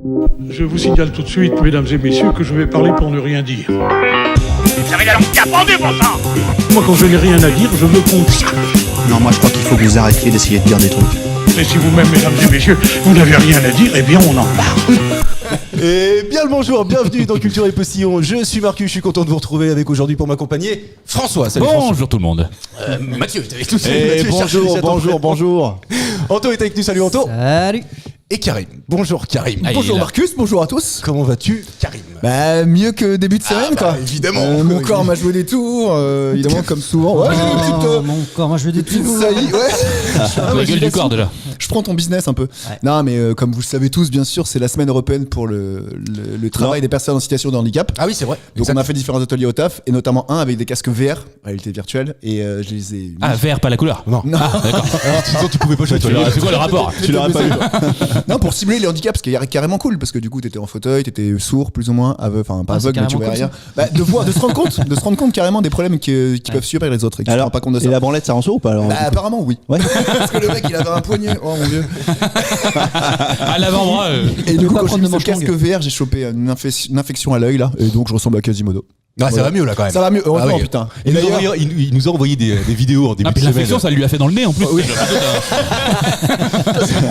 Je vous signale tout de suite, mesdames et messieurs, que je vais parler pour ne rien dire. Vous avez la langue qui a pendu, bon sang. Moi, quand je n'ai rien à dire, je me consacre. Non, moi je crois qu'il faut que vous arrêtiez d'essayer de dire des trucs. Mais si vous-même, mesdames et messieurs, vous n'avez rien à dire, eh bien, on en parle. Et bien le bonjour, bienvenue dans Culture et Postillon. Je suis Marcus, je suis content de vous retrouver avec aujourd'hui pour m'accompagner François. Salut François. Bonjour tout le monde. Mathieu, t'es avec nous. Et Mathieu, bonjour. Anto est avec nous, salut Anto. Salut. Et Karim. Bonjour Karim. Ah, Bonjour il est là. Marcus, bonjour à tous. Comment vas-tu Karim? Bah mieux que début de semaine quoi. Évidemment. Mon corps m'a joué des tours, évidemment comme souvent. Ouais, j'ai des petites, Mon corps, moi je veux des petites petits saillies, ouais. La gueule du corps déjà. Je prends ton business un peu. Non mais comme vous le savez tous, bien sûr, c'est la semaine européenne pour le travail des personnes en situation de handicap. Ah oui, c'est vrai. Donc on a fait différents ateliers au taf, et notamment un avec des casques VR, réalité virtuelle, et je les ai mis. Ah, vert, pas la couleur. Non. Ah, d'accord. Alors tu pouvais pas jouer. C'est quoi le rapport? Tu l'aurais pas vu. Non, pour simuler les handicaps, ce qui est carrément cool, parce que du coup t'étais en fauteuil, t'étais sourd plus ou moins, enfin pas Ah, c'est aveugle mais tu voyais carrément rien. De se rendre compte carrément des problèmes qui peuvent subir les autres, et que tu te Alors, rends pas compte de et ça. la branlette ça rend sourd ou pas alors? Bah apparemment oui. Ouais. Parce que le mec il avait un poignet, oh mon dieu. À l'avant-bras. Et du coup pas quand j'ai prendre mis de ce manche casque longue. VR, j'ai chopé une infection à l'œil là, et donc je ressemble à Quasimodo. Ah, ça va mieux là quand même. Ça va mieux, heureusement, oui. putain. Et d'ailleurs, il nous a envoyé des vidéos en début Ah, de puis semaine. l'infection, ça lui a fait dans le nez en plus.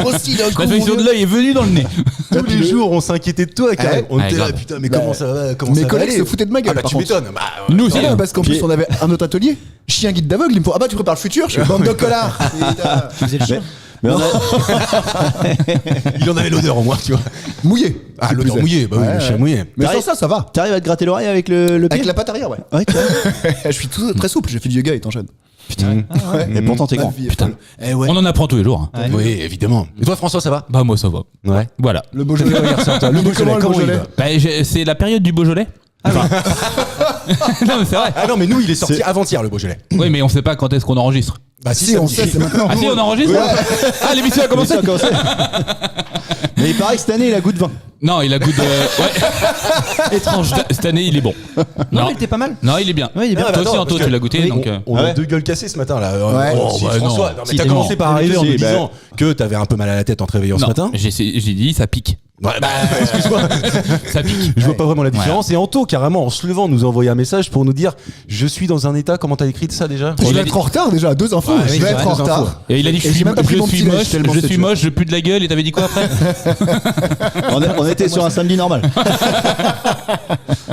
Aussi d'un coup. L'infection de l'œil est venue dans le nez. Tous les jours, on s'inquiétait de toi, Karim. ouais. On était Ouais, là, grave. putain, mais Bah, comment ça va? Comment Mes ça va collègues aller se foutaient de ma gueule. Ah bah par tu contre. m'étonnes. Bah, Nous aussi. Non, hein. parce qu'en plus on avait un autre atelier, chien guide d'aveugle, il me faut ah bah tu prépares le futur, je suis bande de connards. Putain. Tu faisais le chien. Mais on a... il en avait l'odeur en moi, tu vois. Mouillé. Ah, C'est l'odeur plus mouillée, bah oui, Ouais, le chien ouais. mouillé. Mais T'arrives- sans ça va. T'arrives à te gratter l'oreille avec le pied? Avec la patte arrière, ouais. Ouais, tu vois. Je suis très souple, j'ai fait du yoga étant jeune. Et pourtant t'es grand. Putain. Eh ouais. On en apprend tous les jours. hein. Ouais. Oui, évidemment. Et toi, François, ça va? Bah, moi, ça va. Ouais. Voilà. Le Beaujolais. Le Beaujolais, comment il va? Bah, c'est la période du Beaujolais. Enfin. Non, mais c'est vrai. Ah non, mais nous, il est sorti avant-hier, le Beaujolais. Oui, mais on sait pas quand est-ce qu'on enregistre. Bah Si, on sait, c'est maintenant. Ah si, on enregistre. Ah, l'émission a commencé. Mais il paraît que cette année il a goût de vin. Non, il a goût de. Ouais. Étrange. Cette année, il est bon. Non, il était pas mal. Non, il est bien. Ouais, il est bien. Toi aussi, Anto, tu l'as goûté. Oui. Donc, On Ah a ouais deux gueules cassées ce matin là. Ouais. Oh, si, bah François, non. non, Si, mais t'as t'es commencé mort. par arriver en Si, me disant que t'avais un peu mal à la tête en te réveillant ce non, matin. j'ai dit, ça pique. Ouais, bah, excuse-moi. Ça pique. Je vois pas vraiment la différence. Et Anto, carrément, en se levant, nous a envoyé un message pour nous dire je suis dans un état. Comment t'as écrit ça déjà? Je vais être en retard déjà, 2 infos. Ouais, Je oui, vais c'est être vrai, en 2 retard. infos. Et il a dit Et j'ai même pas pris mon petit déj, tellement je c'est suis dur. moche, je pue de la gueule. Et t'avais dit quoi après? On était sur un samedi normal.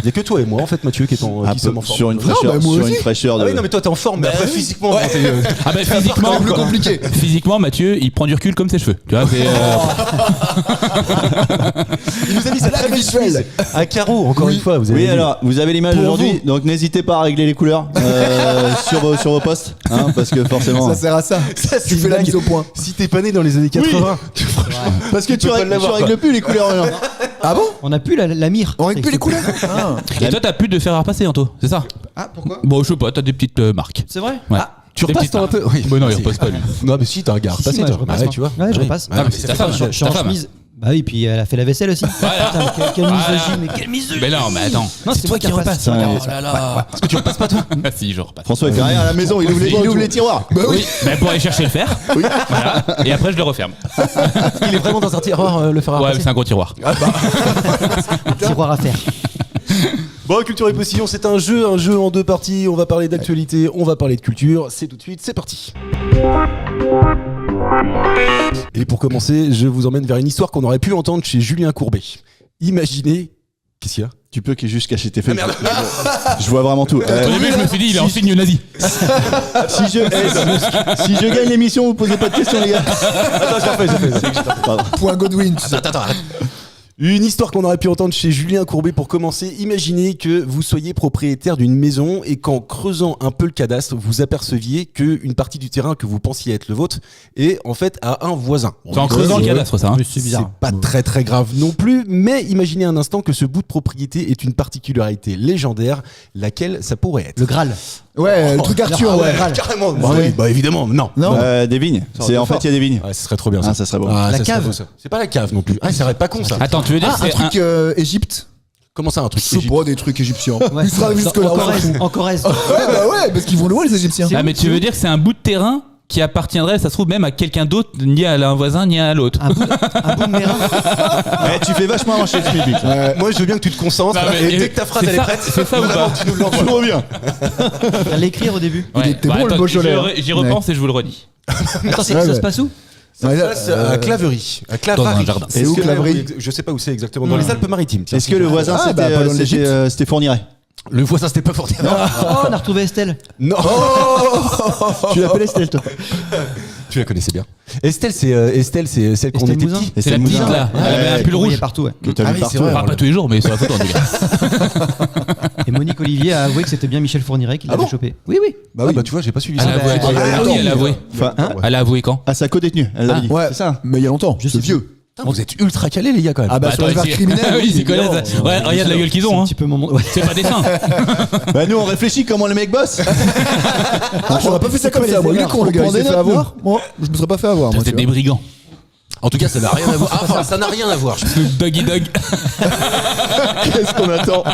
Il y a que toi et moi en fait, Mathieu, qui sommes en forme. Sur une fraîcheur, bah, moi sur aussi. une fraîcheur de. Ah oui, non, mais toi t'es en forme, mais après physiquement, t'es, Ah bah physiquement, plus compliqué. Physiquement, Mathieu, il prend du recul comme ses cheveux. Tu vois, c'est. il nous a mis sa La très belle visuelle. chemise à carreaux, encore une fois. Vous avez Oui, vu. alors vous avez l'image Pour aujourd'hui, donc n'hésitez pas à régler les couleurs sur vos postes, hein, parce que forcément. Ça sert à ça. Ça, c'est Tu fais la une mise au point. Si t'es pas né dans les années 80, Parce que tu peux pas règles, l'avoir, règles plus les couleurs. alors. Ah bon? On a pu la mire. On règle plus les couleurs. Ah. Et toi, t'as plus de fer à repasser, Anto, c'est ça? Ah pourquoi? Bon, je sais pas, t'as des petites marques. C'est vrai? Ouais. tu Des repasses petites toi un marques. peu. Oui. Bah non, il Si. repasse pas lui. Non, mais si, t'as un gars à Si, repasser, moi, toi. je repasse, Ouais, moi. tu vois. Ouais, je Oui. repasse. Ah, mais c'est ta femme. Je suis en chemise. Bah oui, puis elle a fait la vaisselle aussi. Putain, quelle misogyne, mais quelle misogyne. Mais non, mais attends. Non, c'est toi qui repasse. Ça, Oh là là. Est-ce que tu repasses pas toi? Ah si, je repasse. François il fait rien à la maison, il ouvre les tiroirs. Bah oui. Oui, mais pour aller chercher le fer. Voilà. Et après, je le referme. Il est vraiment dans un tiroir, le fer à Ouais, repasser. c'est un gros tiroir. Tiroir à faire. Bon, Culture et Postillon, c'est un jeu en 2 parties. On va parler d'actualité, on va parler de culture. C'est tout de suite, c'est parti. Et pour commencer, je vous emmène vers une histoire qu'on aurait pu entendre chez Julien Courbet. Imaginez... Qu'est-ce qu'il y a? Tu peux qu'il juste cacher tes fesses. Je vois vraiment tout. Au début, je me suis dit, il est en signe nazi. Si je gagne l'émission, vous posez pas de questions, les gars. Attends, j'ai fait. Pardon. Point Godwin, tu sais. Attends, arrête. Une histoire qu'on aurait pu entendre chez Julien Courbet pour commencer. Imaginez que vous soyez propriétaire d'une maison et qu'en creusant un peu le cadastre, vous aperceviez qu'une partie du terrain que vous pensiez être le vôtre est en fait à un voisin. C'est en creusant le cadastre, ça. Hein. C'est bizarre. C'est pas très très grave non plus, mais imaginez un instant que ce bout de propriété est une particularité légendaire, laquelle ça pourrait être. Le Graal. Ouais, le truc Arthur, Ah ouais. Carrément. Bah oui, bah évidemment, non. Non. Des vignes. C'est en fait il y a des vignes. Ouais, ce serait trop bien ça. Ah, ça serait beau. Ah, La ça serait cave. beau, ça. C'est pas la cave non plus. Ah, ça serait pas con ça. Attends, tu veux dire Ah, un c'est truc Égypte. Comment ça un truc Je sais pas, des trucs égyptiens. Ouais. Il sera jusque là. En Corrèze. En Corrèze. Ouais, bah ouais, parce qu'ils vont loin les Égyptiens. Ah, mais tu veux dire que c'est un bout de terrain qui appartiendrait, ça se trouve, même à quelqu'un d'autre, ni à l'un voisin, ni à l'autre. Un boomerang. Tu fais vachement marcher le public. Moi, je veux bien que tu te concentres. Non, mais- Et dès que ta phrase c'est elle est ça- prête, c'est ça ou vraiment, pas tu nous l'envoies. Trop bien. À l'écrire au début. Ouais. était bon, le attends, Beaujolais, J'y repense et je vous le redis. Attends, ça Ouais. se passe où? Ça Ouais, se passe à Claverie. À Claverie. Dans un jardin. C'est où, Claverie? Je sais pas où c'est exactement. Dans les Alpes-Maritimes. tiens. Est-ce que le voisin Ah, bah, pas loin de l'Égypte. c'était Fourniret? Le voisin, c'était pas fort. Oh, on a retrouvé Estelle. Non. Tu l'appelles Estelle, toi? Tu la connaissais bien. Estelle, c'est celle qu'on Estelle était Mouzin. petit. C'est la petite là. Elle avait un pull Il rouge. est partout, ouais. Que t'as Ah vu oui, partout. c'est vrai. Enfin, pas tous les jours, mais sur la photo en tout cas. Et Monique Olivier a avoué que c'était bien Michel Fourniret qui l'avait bon chopé. Oui, oui. Bah Ah oui. bah tu vois, j'ai pas suivi Elle ça. a avoué. Elle a avoué. Enfin, Elle a avoué quand à sa co-détenue, elle l'a dit. Ouais, C'est ça. mais il y a longtemps. C'est vieux. Putain, vous êtes ultra calés les gars quand même. Ah bah sur les attends, affaires ici- criminelles. Oui, ils y évidemment. connaissent. Ouais, regarde la gueule qu'ils C'est ont. un Hein. petit peu mon monde. Ouais. C'est pas des saints. Bah, nous, on réfléchit comment les mecs bossent. Ah, j'aurais pas fait ça comme ça. Moi, il est con, le gars. Il s'est fait avoir. Moi, je me serais pas fait avoir. Moi, C'est tu des vois. brigands. En tout cas, ça n'a rien à voir. Ah, enfin, ça n'a rien à voir. Snoop Doggy Dog. Qu'est-ce qu'on attend?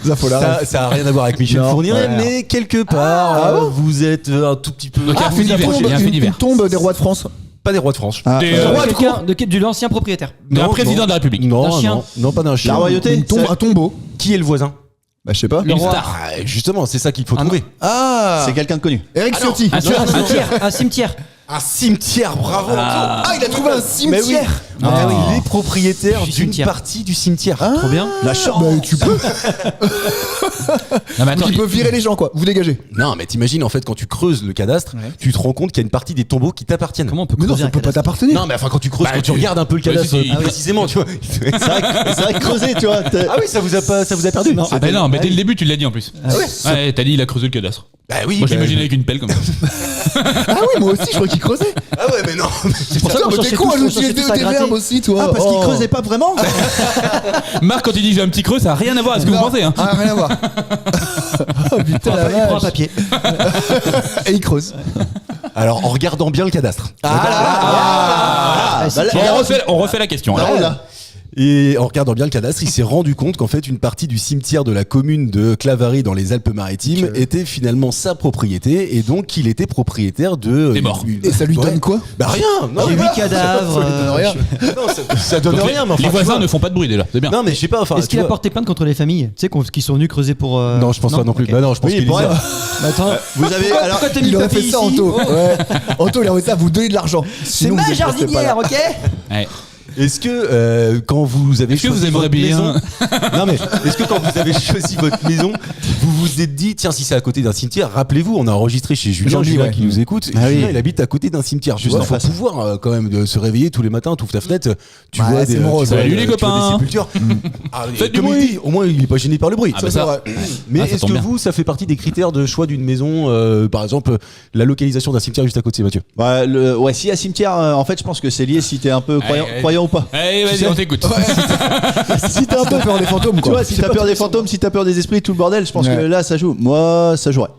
Ça, faut l'arrêter. Ça a rien à voir avec Michel Non, Fourniret, ouais. mais quelque part, vous êtes un tout petit peu. Donc, il y a un fait divers. Il y a un fait Une divers. tombe des rois de France. Pas des rois de France. Ah, Des, De Ouais, quelqu'un- de l'ancien propriétaire. D'un Non, président non. de la République. Non, D'un chien. non, pas d'un chien. La royauté? Une tombe, un tombeau. Qui est le voisin? Bah, je sais pas. Une star. Ah, justement, c'est ça qu'il faut trouver. Ah, C'est quelqu'un de connu. Eric Ah non. Ciotti. Un cimetière. Un cimetière. Un cimetière, bravo. Ah, il a trouvé un cimetière. Ah oui, il est propriétaire Du d'une cimetière. partie du cimetière. Trop bien. La chambre. Bah, tu peux. Non, mais attends, Tu peux virer les gens, quoi. Vous dégagez. Non, mais t'imagines en fait quand tu creuses le cadastre, tu te rends compte qu'il y a une partie des tombeaux qui t'appartiennent. Comment on peut Mais non, creuser ça un peut pas cadastre t'appartenir. Non, mais enfin quand tu creuses, Bah, quand tu tu- regardes un peu le Ouais, cadastre si, si. précisément, tu vois. C'est vrai que creuser, tu vois. Ah oui, ça vous a perdu. Ah bah non, mais dès le début, tu l'as dit en plus. Ouais, t'as dit il a creusé le cadastre. Bah oui. Moi, bah, j'imagine avec une pelle comme ça. Ah oui, moi aussi, je crois qu'il creusait. Ah ouais, mais non. C'est pour ça qu'on Putain, mais cherchait t'es con à tous- nous on cherchait des tous à gratter. verbes aussi, toi. Ah, parce qu'il Oh. creusait pas vraiment? Marc, quand il dit j'ai un petit creux, ça n'a rien à voir avec ce que vous Non. pensez. Hein. Ah, rien à voir. Oh putain, la Il prend un vache. papier. Et il creuse. Alors en regardant bien le cadastre. Ah, si, bah là- tu- On refait la question. alors. Ah, là. Et en regardant bien le cadastre, il s'est rendu compte qu'en fait une partie du cimetière de la commune de Claverie dans les Alpes-Maritimes était finalement sa propriété et donc il était propriétaire de. Des morts. Et ça lui Ouais. donne quoi? Bah rien. Non, J'ai mais 8 cadavres. Ça lui donne rien. non, ça donne Donc, rien. Mais enfin, les tu voisins vois. ne font pas de bruit déjà, c'est bien. Non mais je sais pas. Enfin. Est-ce tu qu'il a vois. porté plainte contre les familles, tu sais, qui sont venus creuser pour. Non, je pense pas non plus. Ok. Bah non, je pense Oui, qu'il pour est. elle. Mais attends, Vous avez. Alors, pourquoi t'as mis Il le aurait papier fait ça, ici Anto. Ouais. Anto, il aurait fait ça, vous donnez de l'argent. C'est Sinon, ma vous êtes resté pas là. jardinière, ok? Ouais. Est-ce que quand vous avez Est-ce que vous choisi aimeriez votre bien maison, non mais est-ce que quand vous avez choisi votre maison, vous vous êtes dit tiens si c'est à côté d'un cimetière, rappelez-vous on a enregistré chez Julien, Jean-Guy, Julien ouais. qui nous écoute, Ah oui. Julien il habite à côté d'un cimetière. Juste Juste en faut face. pouvoir quand même de se réveiller tous les matins, tu ouvres ta fenêtre, tu Ouais, vois c'est des morose. tu vois, Salut les tu vois copains. des sépultures. Ah, et Faites du comme il bruit. dit, au moins il est pas gêné par le bruit. Ah bah ça. Mais Ah, ça est-ce tombe que bien. vous ça fait partie des critères de choix d'une maison, par exemple la localisation d'un cimetière juste à côté, Mathieu? ouais, s'il y a cimetière, en fait, je pense que c'est lié si t'es un peu croyant ou pas. Allez, vas-y, on t'écoute. Si t'as un peu peur des fantômes, Tu quoi. vois, si t'as peur des fantômes, si t'as peur des esprits, tout le bordel, je pense que là, ça joue. Moi, ça jouerait.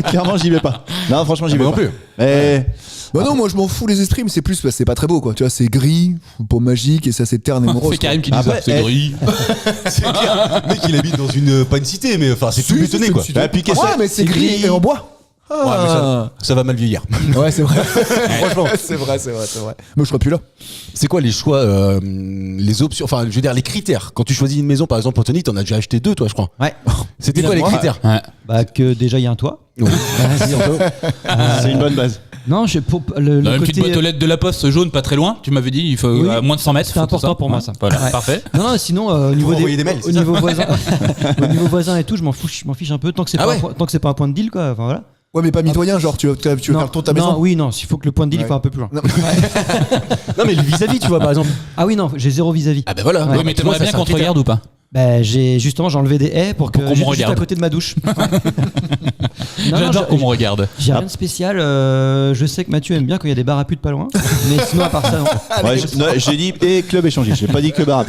Clairement, j'y vais pas. Non, franchement, j'y vais Moi pas. non plus. Mais Bah non, moi je m'en fous les esprits, mais c'est plus, c'est pas très beau quoi. Tu vois, c'est gris, pas magique et ça c'est terne et morose. C'est Karim qui dit Après, ça, c'est gris. C'est clair. Le mec il habite dans une pas une cité mais enfin c'est tout bétonné quoi. Bah, puis qu'est-ce Ouais, que- mais c'est gris et en bois. Ouais, mais ça va mal vieillir. Ouais, c'est vrai. Franchement, c'est vrai. Moi je serais plus là. C'est quoi les choix, les options, enfin je veux dire les critères quand tu choisis une maison par exemple Anthony t'en as déjà acheté 2 toi je crois. Ouais. C'était quoi les Moi, critères? Ouais. Bah, que déjà, il y a un toit. Vas-y Anto. c'est une bonne base. Non, pour le Dans une petite côté. boîte aux lettres de la poste jaune, pas très loin, tu m'avais dit, il faut Oui. à moins de 100 mètres. C'était faut important tout pour moi, ça. Voilà, Ouais. parfait. Non, sinon, au niveau envoyer des mails, au c'est ça niveau voisin, au niveau voisin et tout, je m'en fiche un peu tant que c'est Ah pas ouais. tant que c'est pas un point de deal, quoi. Enfin voilà. Ouais, mais pas mitoyen, genre tu veux faire le tour de ta maison. Non, oui, non, s'il faut que le point de deal il Ouais. faut un peu plus loin. Non mais le vis-à-vis tu vois par exemple. Ah oui, non, j'ai zéro vis-à-vis. Ah ben voilà. Ouais. Oui, mais t'aimerais bien qu'on te regarde ou pas? Bah, j'ai enlevé des haies pour que qu'on me juste à regarde. côté de ma douche. Non, J'adore qu'on me regarde. J'ai rien de spécial. Je sais que Mathieu aime bien quand il y a des bars à putes pas loin. Mais sinon, à part ça, non. Ouais, non, j'ai dit et club échangiste. J'ai pas dit club arabe.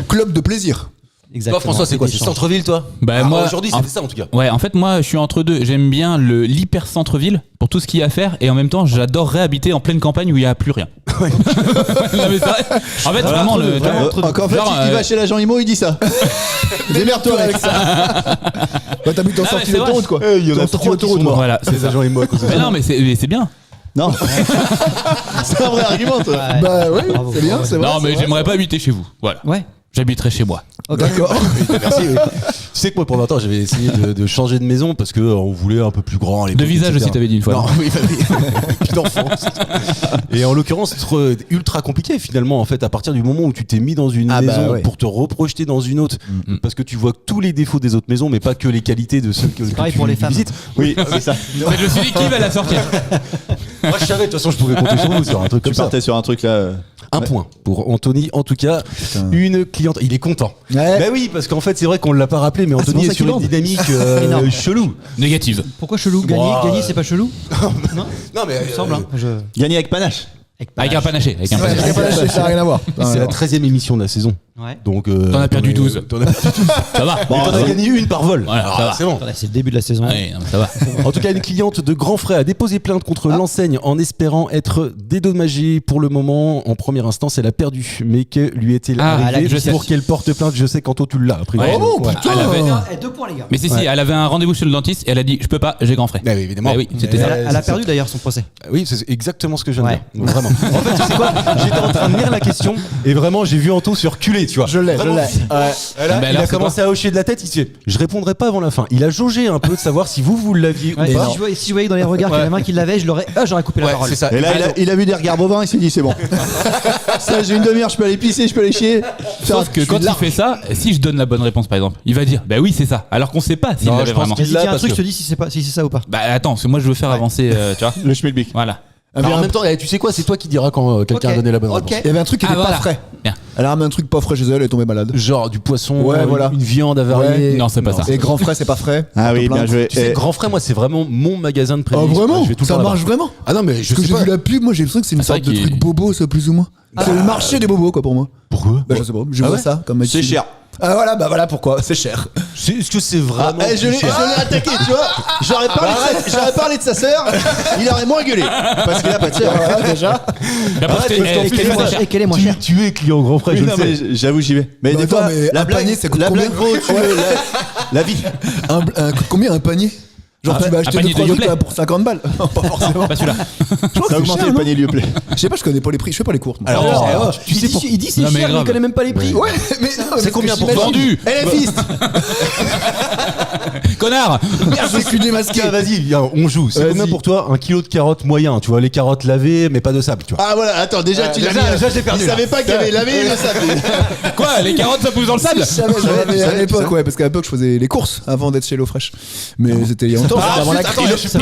Club de plaisir. Exactement. Toi François c'est quoi? C'est D'échange. centre-ville toi? Bah, moi, aujourd'hui en- c'était ça en tout cas. Ouais, en fait, moi, je suis entre deux. J'aime bien l'hyper centre-ville pour tout ce qu'il y a à faire et en même temps, j'adorerais habiter en pleine campagne où il n'y a plus rien. Non, mais c'est vrai. En fait, vraiment, le. Encore en fait, Genre, il va chez l'agent IMO, il dit ça. Démerde-toi avec ça. Bah, t'habites en Ah, sortie mais c'est d'autoroute, quoi. Il y en a T'es en sortie trois qui d'autoroute, sont moi. Voilà, c'est Les ça. agents IMO à cause de ça. Mais non, mais c'est bien. Non. C'est un vrai argument, toi. Ouais. Bah oui, Bravo, c'est bien, bravo. c'est vrai. Non, mais j'aimerais pas habiter chez vous. Voilà. Ouais. J'habiterai chez moi. D'accord. Merci. Oui. Tu sais que moi, pendant un temps, j'avais essayé de changer de maison parce que on voulait un peu plus grand. à l'époque, De visage etc. aussi, t'avais dit une fois. Non, oui, plus d'enfance. Et en l'occurrence, c'est ultra compliqué finalement. En fait, à partir du moment où tu t'es mis dans une Ah bah maison ouais. pour te reprojeter dans une autre, parce que tu vois tous les défauts des autres maisons, mais pas que les qualités de celles que pareil tu pour les femmes. visites. Oui, c'est ça. Mais je me suis dit qui va la sortir. Moi, je savais de toute façon, je pouvais compter sur vous sur un truc Tu comme ça. partais sur un truc là. Un point pour Anthony, en tout cas, une cliente. Il est content. Ouais. Bah oui, parce qu'en fait, c'est vrai qu'on l'a pas rappelé, mais c'est Anthony pour ça est sur qu'il une bande. dynamique Énorme. chelou. Négative. Pourquoi chelou? Gagner, c'est pas chelou? Non, Non, mais il me semble. Hein. Gagner avec panache. Avec un panaché. Avec un Ouais, panaché. ça n'a rien à voir. c'est la 13e émission de la saison. Ouais. Donc, T'en as perdu 12. T'en as perdu 12. Ça va. Bon, t'en as gagné une par vol. Voilà, Alors, ça va. c'est bon. Attendez, c'est le début de la saison. Ouais, non, mais ça va. En tout cas, une cliente de Grand Frais a déposé plainte contre l'enseigne en espérant être dédommagée. Pour le moment, en première instance, elle a perdu. Mais que lui est-il Ah, arrivé je sais. pour qu'elle porte plainte? Je sais qu'Anto, tu l'as appris. Ouais. Oh Ouais. putain. Elle avait- Eh, 2 points, les gars. Mais si, elle avait un rendez-vous chez le dentiste et elle a dit je peux pas, j'ai grand frais. Bah oui, évidemment. Bah oui, c'était ça. Elle a perdu d'ailleurs son procès. Oui, c'est exactement ce que je viens Ouais. de dire. Donc, vraiment. En fait, tu sais quoi? J'étais en train de lire la question et vraiment, j'ai vu Anto se reculer, tu vois. Je l'ai, je Vraiment. l'ai. Là, Bah il alors, a c'est commencé à hocher de la tête. Il se dit, je répondrai pas avant la fin. Il a jaugé un peu de savoir si vous l'aviez Ouais, ou pas. si je voyais dans les regards qu'il y avait main qui l'avait, j'aurais coupé la Ouais, parole. c'est ça. Et là, il a vu des regards bovins, il s'est dit c'est bon. Ça, j'ai une demi-heure, je peux aller pisser, je peux aller chier. Sauf que quand il fait ça, si je donne la bonne réponse par exemple, il va dire bah oui c'est ça, alors qu'on sait pas s'il Non, l'avait je pense vraiment. qu'il Si tu dis un parce truc, que- je te dis si c'est ça ou pas. Bah attends, parce que moi je veux faire avancer, tu vois. Le schmilblick. Voilà. Alors, en même temps, tu sais quoi? C'est toi qui diras quand quelqu'un Ok. a donné la bonne Ok. réponse. Il y avait un truc qui était Ah, pas voilà. frais. Bien. Elle a ramené un truc pas frais chez elle, elle est tombée malade. Genre du poisson, Ouais, voilà. une viande avariée. Non, c'est pas ça. Et grand frais, c'est pas frais. Ah oui, Porte bien plainte. joué. Tu sais, Grand Frais, moi, c'est vraiment mon magasin de Ah prédilection. vraiment? Je vais tout le Ça temps marche là-bas. vraiment? Ah non, mais je Parce que sais j'ai pas. vu la pub, moi j'ai l'impression que c'est une C'est vrai sorte de qu'il- truc bobo, ça plus ou moins. C'est le marché des bobos quoi pour moi. Pourquoi? Bah je sais pas, je Ah vois ouais ça comme C'est cher. Ah voilà, bah voilà pourquoi, c'est cher. Est-ce que c'est vraiment. Je l'ai attaqué, tu vois. J'aurais parlé de sa sœur, il aurait moins gueulé. Parce qu'il a pas de sœur. Voilà déjà. Après, Arrête, c'était- parce qu'en eh, plus, c'était moi, pas cher. et quelle est moins chère? Tu es client Grand Frais, je Oui, le non, sais. mais j'avoue, j'y vais. Mais Bah, des attends, fois, mais la un blague, panier, ça coûte la combien blague vaut au-dessus de la vie. Coûte combien un panier? Genre tu vas acheter panier 2-3 de trucs Yoplait. là, pour 50 balles. Pas forcément. Pas celui-là. Je crois que Ça a c'est augmenté cher, le non panier Lyoplait. Je sais pas, je connais pas les prix, je fais pas les courses. moi. Alors, tu sais pour. Il dit c'est Non, mais cher, mais grave. il connaît même pas les prix. Ouais, mais non, C'est combien pour Vendu LFiste. Connard. Je suis démasqué. Tiens, vas-y, viens, on joue. C'est Vas-y. combien pour toi un kilo de carottes moyen? Tu vois, les carottes lavées, mais pas de sable, tu vois. Ah voilà, attends, déjà tu l'as mis. déjà, j'ai perdu, Il là. savait pas qu'il y avait lavé le sable. Quoi, les carottes ça pousse dans le sable? J'avais à l'époque, ouais, parce qu'à l'époque je faisais les courses avant d'être chez l'eau-fraîche. Mais c'était il y a longtemps, c'était avant la crise.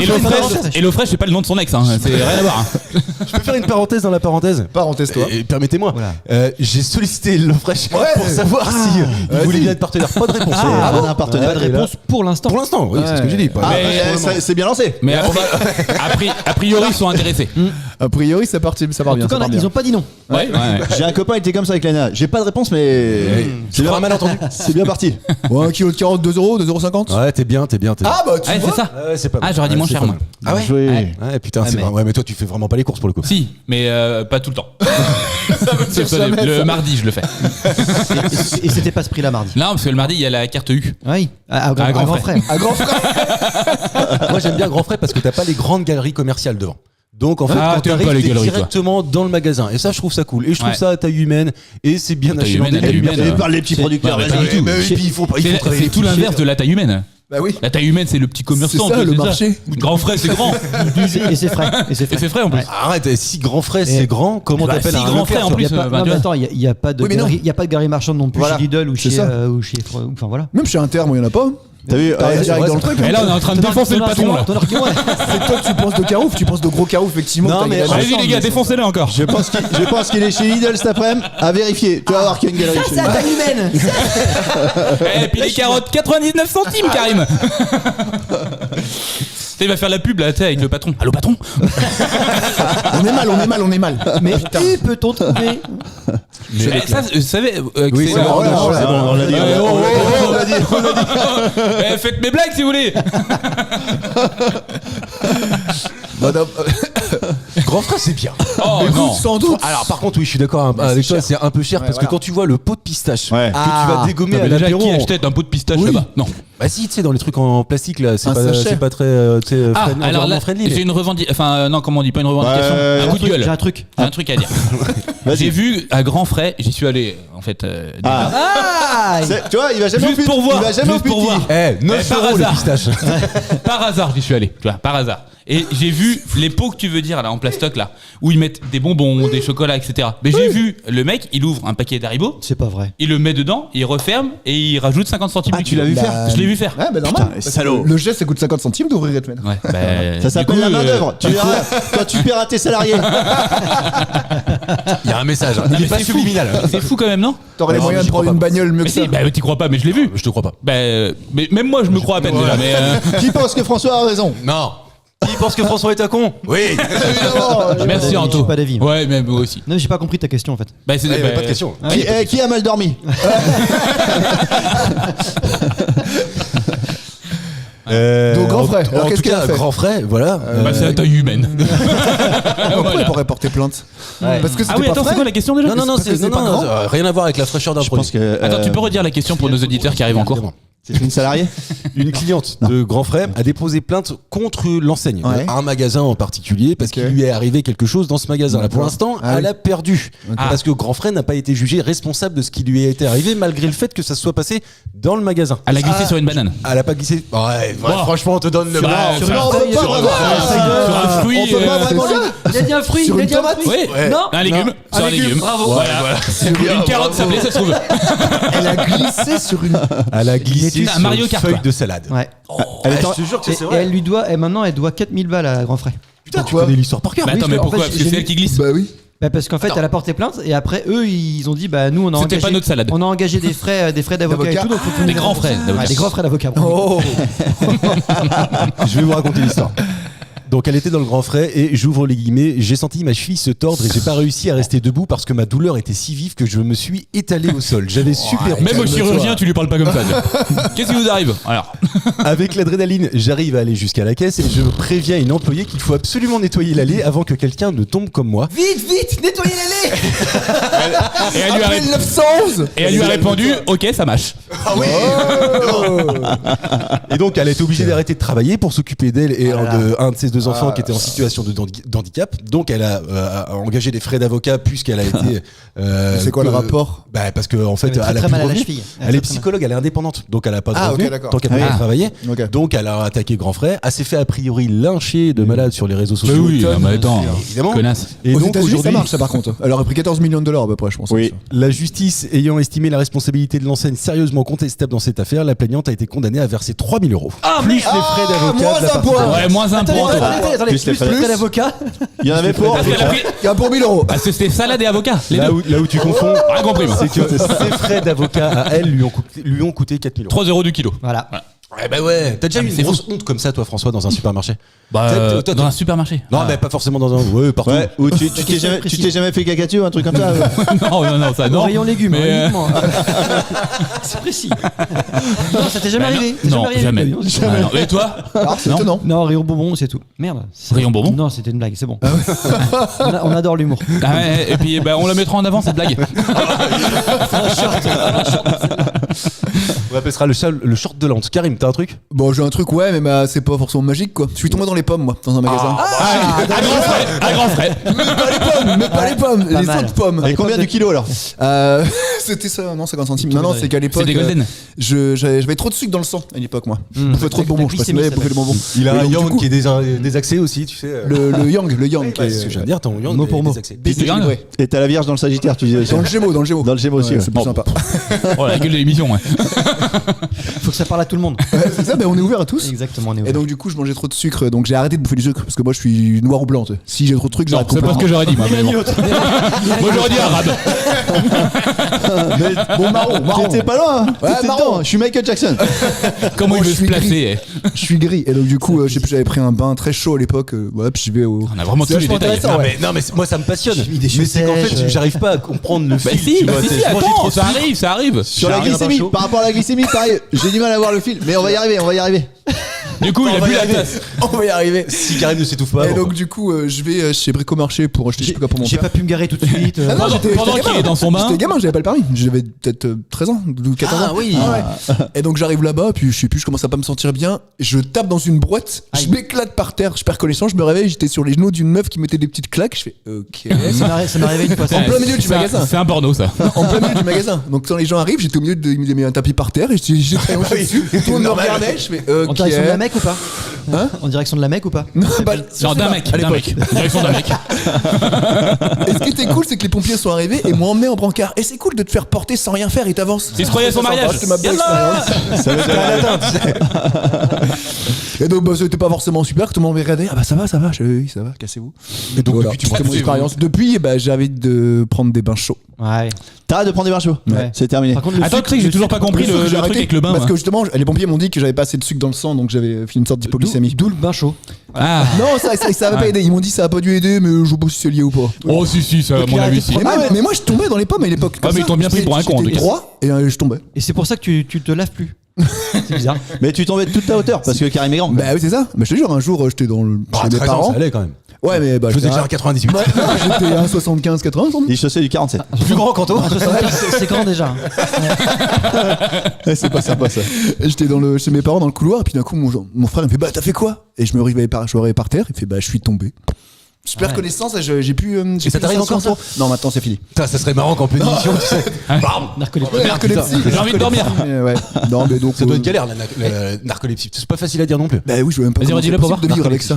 Et l'eau fraîche, c'est pas le nom de son ex, hein. C'est rien à voir. Hein. Je peux faire une parenthèse dans la parenthèse? Parenthèse toi. Et permettez-moi, Voilà. j'ai sollicité l'Ofresh Ouais. pour savoir si il voulait bien être partenaire. Pas de réponse. Ah, bon, on a un partenaire. Pas de réponse pour l'instant. Pour l'instant, oui, c'est ce que j'ai dit. Ah, Mais- bah, c'est bien lancé. Mais a priori, ils sont intéressés. A priori ça part bien. En tout cas, ça part bien. ils ont pas dit non. Ouais. J'ai un copain, il était comme ça avec Lana. J'ai pas de réponse, mais. C'est bien malentendu. C'est bien parti. Ouais, un kilo de carottes 2 €, 2,50 €. Ouais, t'es bien. Ah bah tu Ouais, vois. c'est ça. Ouais, c'est pas mal. Ah, j'aurais dit moins c'est cher, pas moi. mal. Ah ouais. Ouais, putain, c'est mais- vrai. Ouais, mais toi, tu fais vraiment pas les courses pour le coup. Si, mais pas tout le temps. Sauf ça, jamais, le ça. mardi, je le fais. Et c'était pas ce prix-là mardi. Non, parce que le mardi, il y a la carte U. Oui, à À grand grand frais. frère. À grand frère. Moi, j'aime bien Grand Frais parce que t'as pas les grandes galeries commerciales devant. Donc en fait, Ah, quand t'aimes t'arrives, pas les t'es galeries, toi. directement dans le magasin. Et ça, je trouve ça cool. Et je trouve Ouais. ça à taille humaine. Et c'est bien Taille acheté. humaine, à taille humaine. Et parle les petits producteurs, Ouais, mais vas-y. pas du tout. Mais oui, puis il faut C'est travailler c'est tout les l'inverse de la taille humaine. Bah oui. La taille humaine, c'est le petit commerçant. C'est ça, tu le vois, marché. Grand frais, c'est grand. Et c'est frais. Et c'est Et c'est frais en plus. Arrête, si grand frais c'est Et- grand, comment Bah, t'appelles si un grand Leclerc, frais, en toi plus. Il y a pas, bah, non, tu mais vois. attends, il y a pas de Oui, mais non. galerie, il y a pas de galerie marchande non plus Voilà. chez Lidl ou C'est chez ça. enfin voilà. Même chez Inter, moi il y en a pas. T'as vu T'arrives direct dans le truc. Et là, on est en train de défoncer le patron, là. Ton argument, C'est toi que tu penses de Carouf, tu penses de gros Carouf effectivement. Non, t'as mais- gagné la Allez-y, chance, les gars, mais- défoncez-le encore. Je pense qu'il est chez Lidl cet après-midi. À vérifier. Tu vas voir qu'il y a une galerie chez c'est à Lidl. taille humaine. Et puis les carottes, 99 centimes, Karim. Il va faire la pub là, tu sais, avec le patron. Allô, patron? On est mal. Mais où peut-on trouver Mais ça, vous savez. Oui, c'est bon, voilà, c'est bon, on l'a dit. Ouais, oh, oh, On l'a dit. Eh, faites mes blagues si vous voulez. grand frère, c'est bien. Oh Écoute, non. sans doute. Alors, par contre, oui, je suis d'accord avec toi, c'est un peu cher parce que quand tu vois le pot de pistache Ouais. que tu vas dégommer Non, à mais déjà, l'apéro. qui achète un pot de pistache Oui. là-bas? Non. Bah, si, tu sais, dans les trucs en plastique là, c'est Un pas, sachet. c'est pas très Ah, friendly, alors là, friendly. j'ai une revendication. Enfin, non, comment on dit pas une revendication? Ouais, Un coup de gueule. J'ai un truc. J'ai un truc à dire. J'ai vu à grands frais, j'y suis allé en fait. déjà. Ah Tu vois, il va jamais Juste au pute. pour voir, Il va jamais au juste pour pute. voir. Eh, 9 par euros le hasard. pistache. Par hasard, j'y suis allé, tu vois, par hasard. Et j'ai vu les pots que tu veux dire là en plastoc là, où ils mettent des bonbons, des chocolats, etc. Mais j'ai vu le mec, il ouvre un paquet d'Haribo, C'est pas vrai. il le met dedans, il referme et il rajoute 50 centimes. Ah, du tu kilo. l'as vu faire Je l'ai vu faire. Ouais, bah normal. Putain, salaud. Le geste, ça coûte 50 centimes d'ouvrir et de mettre. Ouais, bah, Ça du s'appelle coup, la main-d'œuvre. Tu verras quand tu paieras tes salariés. Il y a un message, il est pas c'est fou. subliminal. C'est fou quand même, non? T'aurais les Non, moyens j'y de prendre crois une pas. bagnole mieux Mais que ça. si, bah t'y crois pas, mais je l'ai vu. Je te crois pas. Bah, mais même moi je me crois à peine déjà. Mais Qui pense que François a raison? Non. Qui pense que François est un con? Oui. Évidemment. merci d'avis, Anto. j'ai pas d'avis. Ouais, mais moi aussi. Non, j'ai pas compris ta question en fait. Bah, c'est Il y avait pas de question. Qui a mal dormi? Donc, grand frère. Alors, En qu'est-ce tout qu'il a cas, fait grand frère, voilà. Bah, c'est la taille humaine. Pourquoi il pourrait porter plainte Parce que Ah c'était oui, pas attends, c'est frais. quoi la question déjà? Non, parce que c'est pas grand. rien à voir avec la fraîcheur d'un Je pense produit. que. Attends, tu peux redire la question pour nos auditeurs qui arrivent en cours? C'est une salariée? Une cliente de Grand Frère a déposé plainte contre l'enseigne, Ouais. un magasin en particulier, parce Ok. qu'il lui est arrivé quelque chose dans ce magasin. Là, pour D'accord. l'instant, Ah elle oui. a perdu. Ah. Parce que Grand Frère n'a pas été jugé responsable de ce qui lui a été arrivé, malgré le fait que ça se soit passé dans le magasin. Elle a glissé sur une banane. Elle a pas glissé. Ouais, Bon. franchement, on te donne le Sur bras. un- sur un- Non, on peut pas sur un- vraiment. sur un fruit. On peut pas vraiment c'est ça. lui. Il a dit un fruit, Sur il a une dit un tomate fruit. Oui, Non. un légume. Sur un légume. Bravo. Voilà. Une carotte sablée, ça se trouve. Elle a glissé sur une. Elle a glissé une- sur un Mario une Kart, feuille quoi. de salade. Ouais. Elle est en- Je te jure que c'est Et vrai. elle lui doit, et maintenant elle doit 4000 balles à grand frère. Putain, tu Pourquoi connais l'histoire par cœur. Bah Oui, attends, je- mais en pourquoi? fait, Parce que j'ai c'est vu- elle qui glisse. Bah oui. Bah parce qu'en fait elle a porté plainte et après eux ils ont dit bah nous on a C'était engagé, pas notre salade. on a engagé des frais d'avocat et D'avocat. tout donc faut Des nous grands rembourser. frais d'avocat. Ouais, des grands frais d'avocat. Oh. Je vais vous raconter l'histoire. Donc elle était dans le Grand Frais et j'ouvre les guillemets, j'ai senti ma cheville se tordre et j'ai pas réussi à rester debout parce que ma douleur était si vive que je me suis étalé au sol. J'avais super Même au calme-toi. chirurgien, tu lui parles pas comme ça. Qu'est-ce qui vous arrive? Alors, Avec l'adrénaline, j'arrive à aller jusqu'à la caisse et je préviens une employée qu'il faut absolument nettoyer l'allée avant que quelqu'un ne tombe comme moi. Vite, nettoyez l'allée. et elle lui a, Appelle ré- 911. et elle lui a répondu, ok, ça marche. Et donc elle a été obligée d'arrêter de travailler pour s'occuper d'elle et de un de ses deux enfants qui était en situation d'handicap. Donc elle a engagé des frais d'avocat puisqu'elle a été. C'est quoi le rapport? Bah parce que en fait Elle a très, elle a très plus mal de à la revenus. cheville. Elle est psychologue, elle est indépendante, donc elle a pas de Ah, revenus ok, d'accord. tant qu'elle peut Ah. pas travailler. Ok. Donc elle a attaqué Grand Frère. Elle s'est fait a priori lyncher de malade sur les réseaux sociaux. non, mais attends, Évidemment. connasse. Et Aux donc États-Unis, ça aujourd'hui, marche, ça par contre. Elle aurait pris 14 millions de dollars à peu près, je pense. Oui. la justice ayant estimé la responsabilité de l'enseigne sérieusement contestable dans cette affaire, la plaignante a été condamnée à verser 3 000 euros. Plus les frais d'avocat moins de la un partie. point. Ouais, moins un Attendez, point. attendez, Plus les plus frais frais d'avocat. Il y en avait pour. Parce qu'elle a pris- Il y a pour 1000 euros. Parce que c'était salade et avocat. Les Là deux. où tu confonds, Rien compris, moi. c'est que ses frais d'avocat à elle lui ont coûté 4 000 euros. 3 euros du kilo. Voilà. Eh ben ouais, t'as déjà Ah, eu mais une c'est grosse honte comme ça, toi, François, dans un supermarché? Bah, Toi, dans un supermarché. Non, Ah. mais pas forcément dans un. Ouais, partout. Ouais, ou tu question t'es jamais fait cacature, un truc comme ça? non, ça Au non. rayon légumes, Mais, uniquement. C'est précis. Non, ça t'est jamais bah, arrivé. non, arrivé. jamais. Non, c'est- Ah, non. Et toi? Alors, c'est Non. étonnant. Non, rayon bonbon, c'est tout. Merde. Rayon bonbon? Non, c'était une blague, c'est bon. On adore l'humour. Ah ouais, et puis bah, on la mettra en avant cette blague. On appelle ça le short de lente. Karim, t'as un truc? Bon, j'ai un truc, ouais, mais c'est pas forcément magique, quoi. Je suis tombé dans les pommes, moi, dans un magasin. À grands frais. Mais pas les pommes, Pas les mal. autres pommes. Et combien du kilo alors? C'était ça, non, 50 centimes. Non, c'est qu'à l'époque. C'est des golden. J'avais trop de sucre dans le sang à l'époque, moi. Je bouffais trop de bonbons, je glycémie, passais ça bouffer les bonbons. Il a Et un donc, du yang coup, qui est désaxé aussi, tu sais. le yang, qui Ouais, est- c'est ce que je viens de dire, ton yang mot est pour mot. désaxé. déséquilibré. Et t'as la Vierge dans le Sagittaire, tu disais aussi. Dans le Gémeaux, Dans le Gémeaux aussi, Ouais, ouais. c'est plus Oh. sympa. Oh la gueule de l'émission, ouais. Faut que ça parle à tout le monde. Ouais, c'est ça, mais on est ouvert à tous. Exactement, on est Et ouvert. donc du coup je mangeais trop de sucre, donc j'ai arrêté de bouffer du sucre parce que moi je suis noir ou blanc. Tu sais. Si j'ai trop de trucs, Non, j'arrête c'est pas ce complètement. que j'aurais dit, moi. Mais bon. Moi j'aurais dit arabe. Bon marron. T'étais pas loin, hein. Ouais, T'étais marron. dedans. Je suis Michael Jackson. Comment Moi, il veut je se suis placer? Je suis gris. Et donc du coup je sais plus, j'avais pris un bain très chaud à l'époque. Ouais, puis je vais au. On a vraiment tous les vachement détails. intéressant, ouais. Non, mais moi ça me passionne. J'ai mis des Mais c'est qu'en chaussèches, fait, j'arrive pas à comprendre le Bah fil. si, tu vois, si, c'est- si, je mangeais attends, trop de ça sucre. arrive, ça arrive. Sur la J'arrive un glycémie, chaud. par rapport à la glycémie, pareil. J'ai du mal à voir le fil, mais on va y arriver, on va y arriver. Du coup, il a bu la tasse. On va y arriver. Si Karim ne s'étouffe pas. Et bon, donc du coup, je vais chez Bricomarché pour acheter je sais pas quoi pour mon J'ai père. pas pu me garer tout de suite. Ah non, j'étais Pendant gamin. qu'il est dans son bain. J'étais gamin, j'avais pas le permis. J'avais peut-être 13 ans, ou 14 ans. oui. Ouais. Et donc j'arrive là-bas, puis je sais plus, je commence à pas me sentir bien. Je tape dans une boîte, je m'éclate par terre, je perds connaissance, je me réveille, j'étais sur les genoux d'une meuf qui mettait des petites claques. Je fais OK. Ça m'est arrivé une fois. En plein milieu du C'est un- magasin. C'est un porno, ça. En plein milieu du magasin. Donc quand les gens arrivent, j'étais au milieu il mis un tapis par terre et j'ai allongé dessus. Tout le monde me regardait, je fais En OK. direction de la Mecque ou pas Hein En direction de la Mecque ou pas Non, bah, Genre d'un mec. à D'un l'époque. mec. Direction d'un mec. Et ce qui était cool, c'est que les pompiers sont arrivés et m'ont emmené en brancard. Et c'est cool de te faire porter sans rien faire, ils t'avancent. Il se croyait à son mariage. C'était ma bonne Yallah. expérience. Ça va être à la teinte. Et donc, bah, c'était pas forcément super, que tout le monde m'avait regardé. Ah bah ça va, je fais, oui, ça va, cassez-vous. Et donc, Voilà, depuis, tu c'était prends mon expérience. Depuis, bah, j'ai envie de prendre des bains chauds. Ouais. T'arrêtes de prendre des bains chauds. Ouais. C'est terminé. Par contre, le Attends, sucre- tu sais que j'ai toujours pas compris Le sucre, le j'ai truc arrêté avec le bain. Parce moi. que justement, les pompiers m'ont dit que j'avais pas assez de sucre dans le sang, donc j'avais fait une sorte d'hypoglycémie. D'où le bain chaud. Ah. Non, ça avait pas aidé. Ils m'ont dit ça a pas dû aider, mais je sais pas si c'est lié ou pas. Oh, si, ça, à Donc, mon il a avis, arrêté si. de prendre- Mais moi, je tombais dans les pommes à l'époque. Ah, mais ils t'ont bien pris pour un con, en tout J'étais cas. droit et je tombais. Et c'est pour ça que tu te laves plus. C'est bizarre. Mais tu tombais de toute ta hauteur parce que Karim est grand. Bah oui, c'est ça. Mais je te jure, un jour, j'étais dans le. Ah, Chez mes 13 ans, parents. ça allait quand même. Ouais, mais bah. Je faisais j'étais déjà un 98. Ouais, non, j'étais à 75, 80 sans doute. Il chaussait du 47. Plus grand qu'Anto. C'est grand déjà. C'est pas sympa ça. Et j'étais chez mes parents dans le couloir, et puis d'un coup, mon frère il me fait bah t'as fait quoi? Et je me réveille par terre, il fait bah je suis tombé. Super connaissance, j'ai pu. Et ça t'arrive encore, toi? Non, maintenant c'est fini. Putain, ça serait marrant qu'en pleine émission, tu sais. Narcolepsie. Narcolepsie. J'ai envie de dormir. Ouais. Non, mais donc. Ça doit être galère, la narcolepsie. C'est pas facile à dire non plus. Bah oui, je veux même pas. Vas-y, comment redis-le c'est pour possible voir. de vivre avec ça.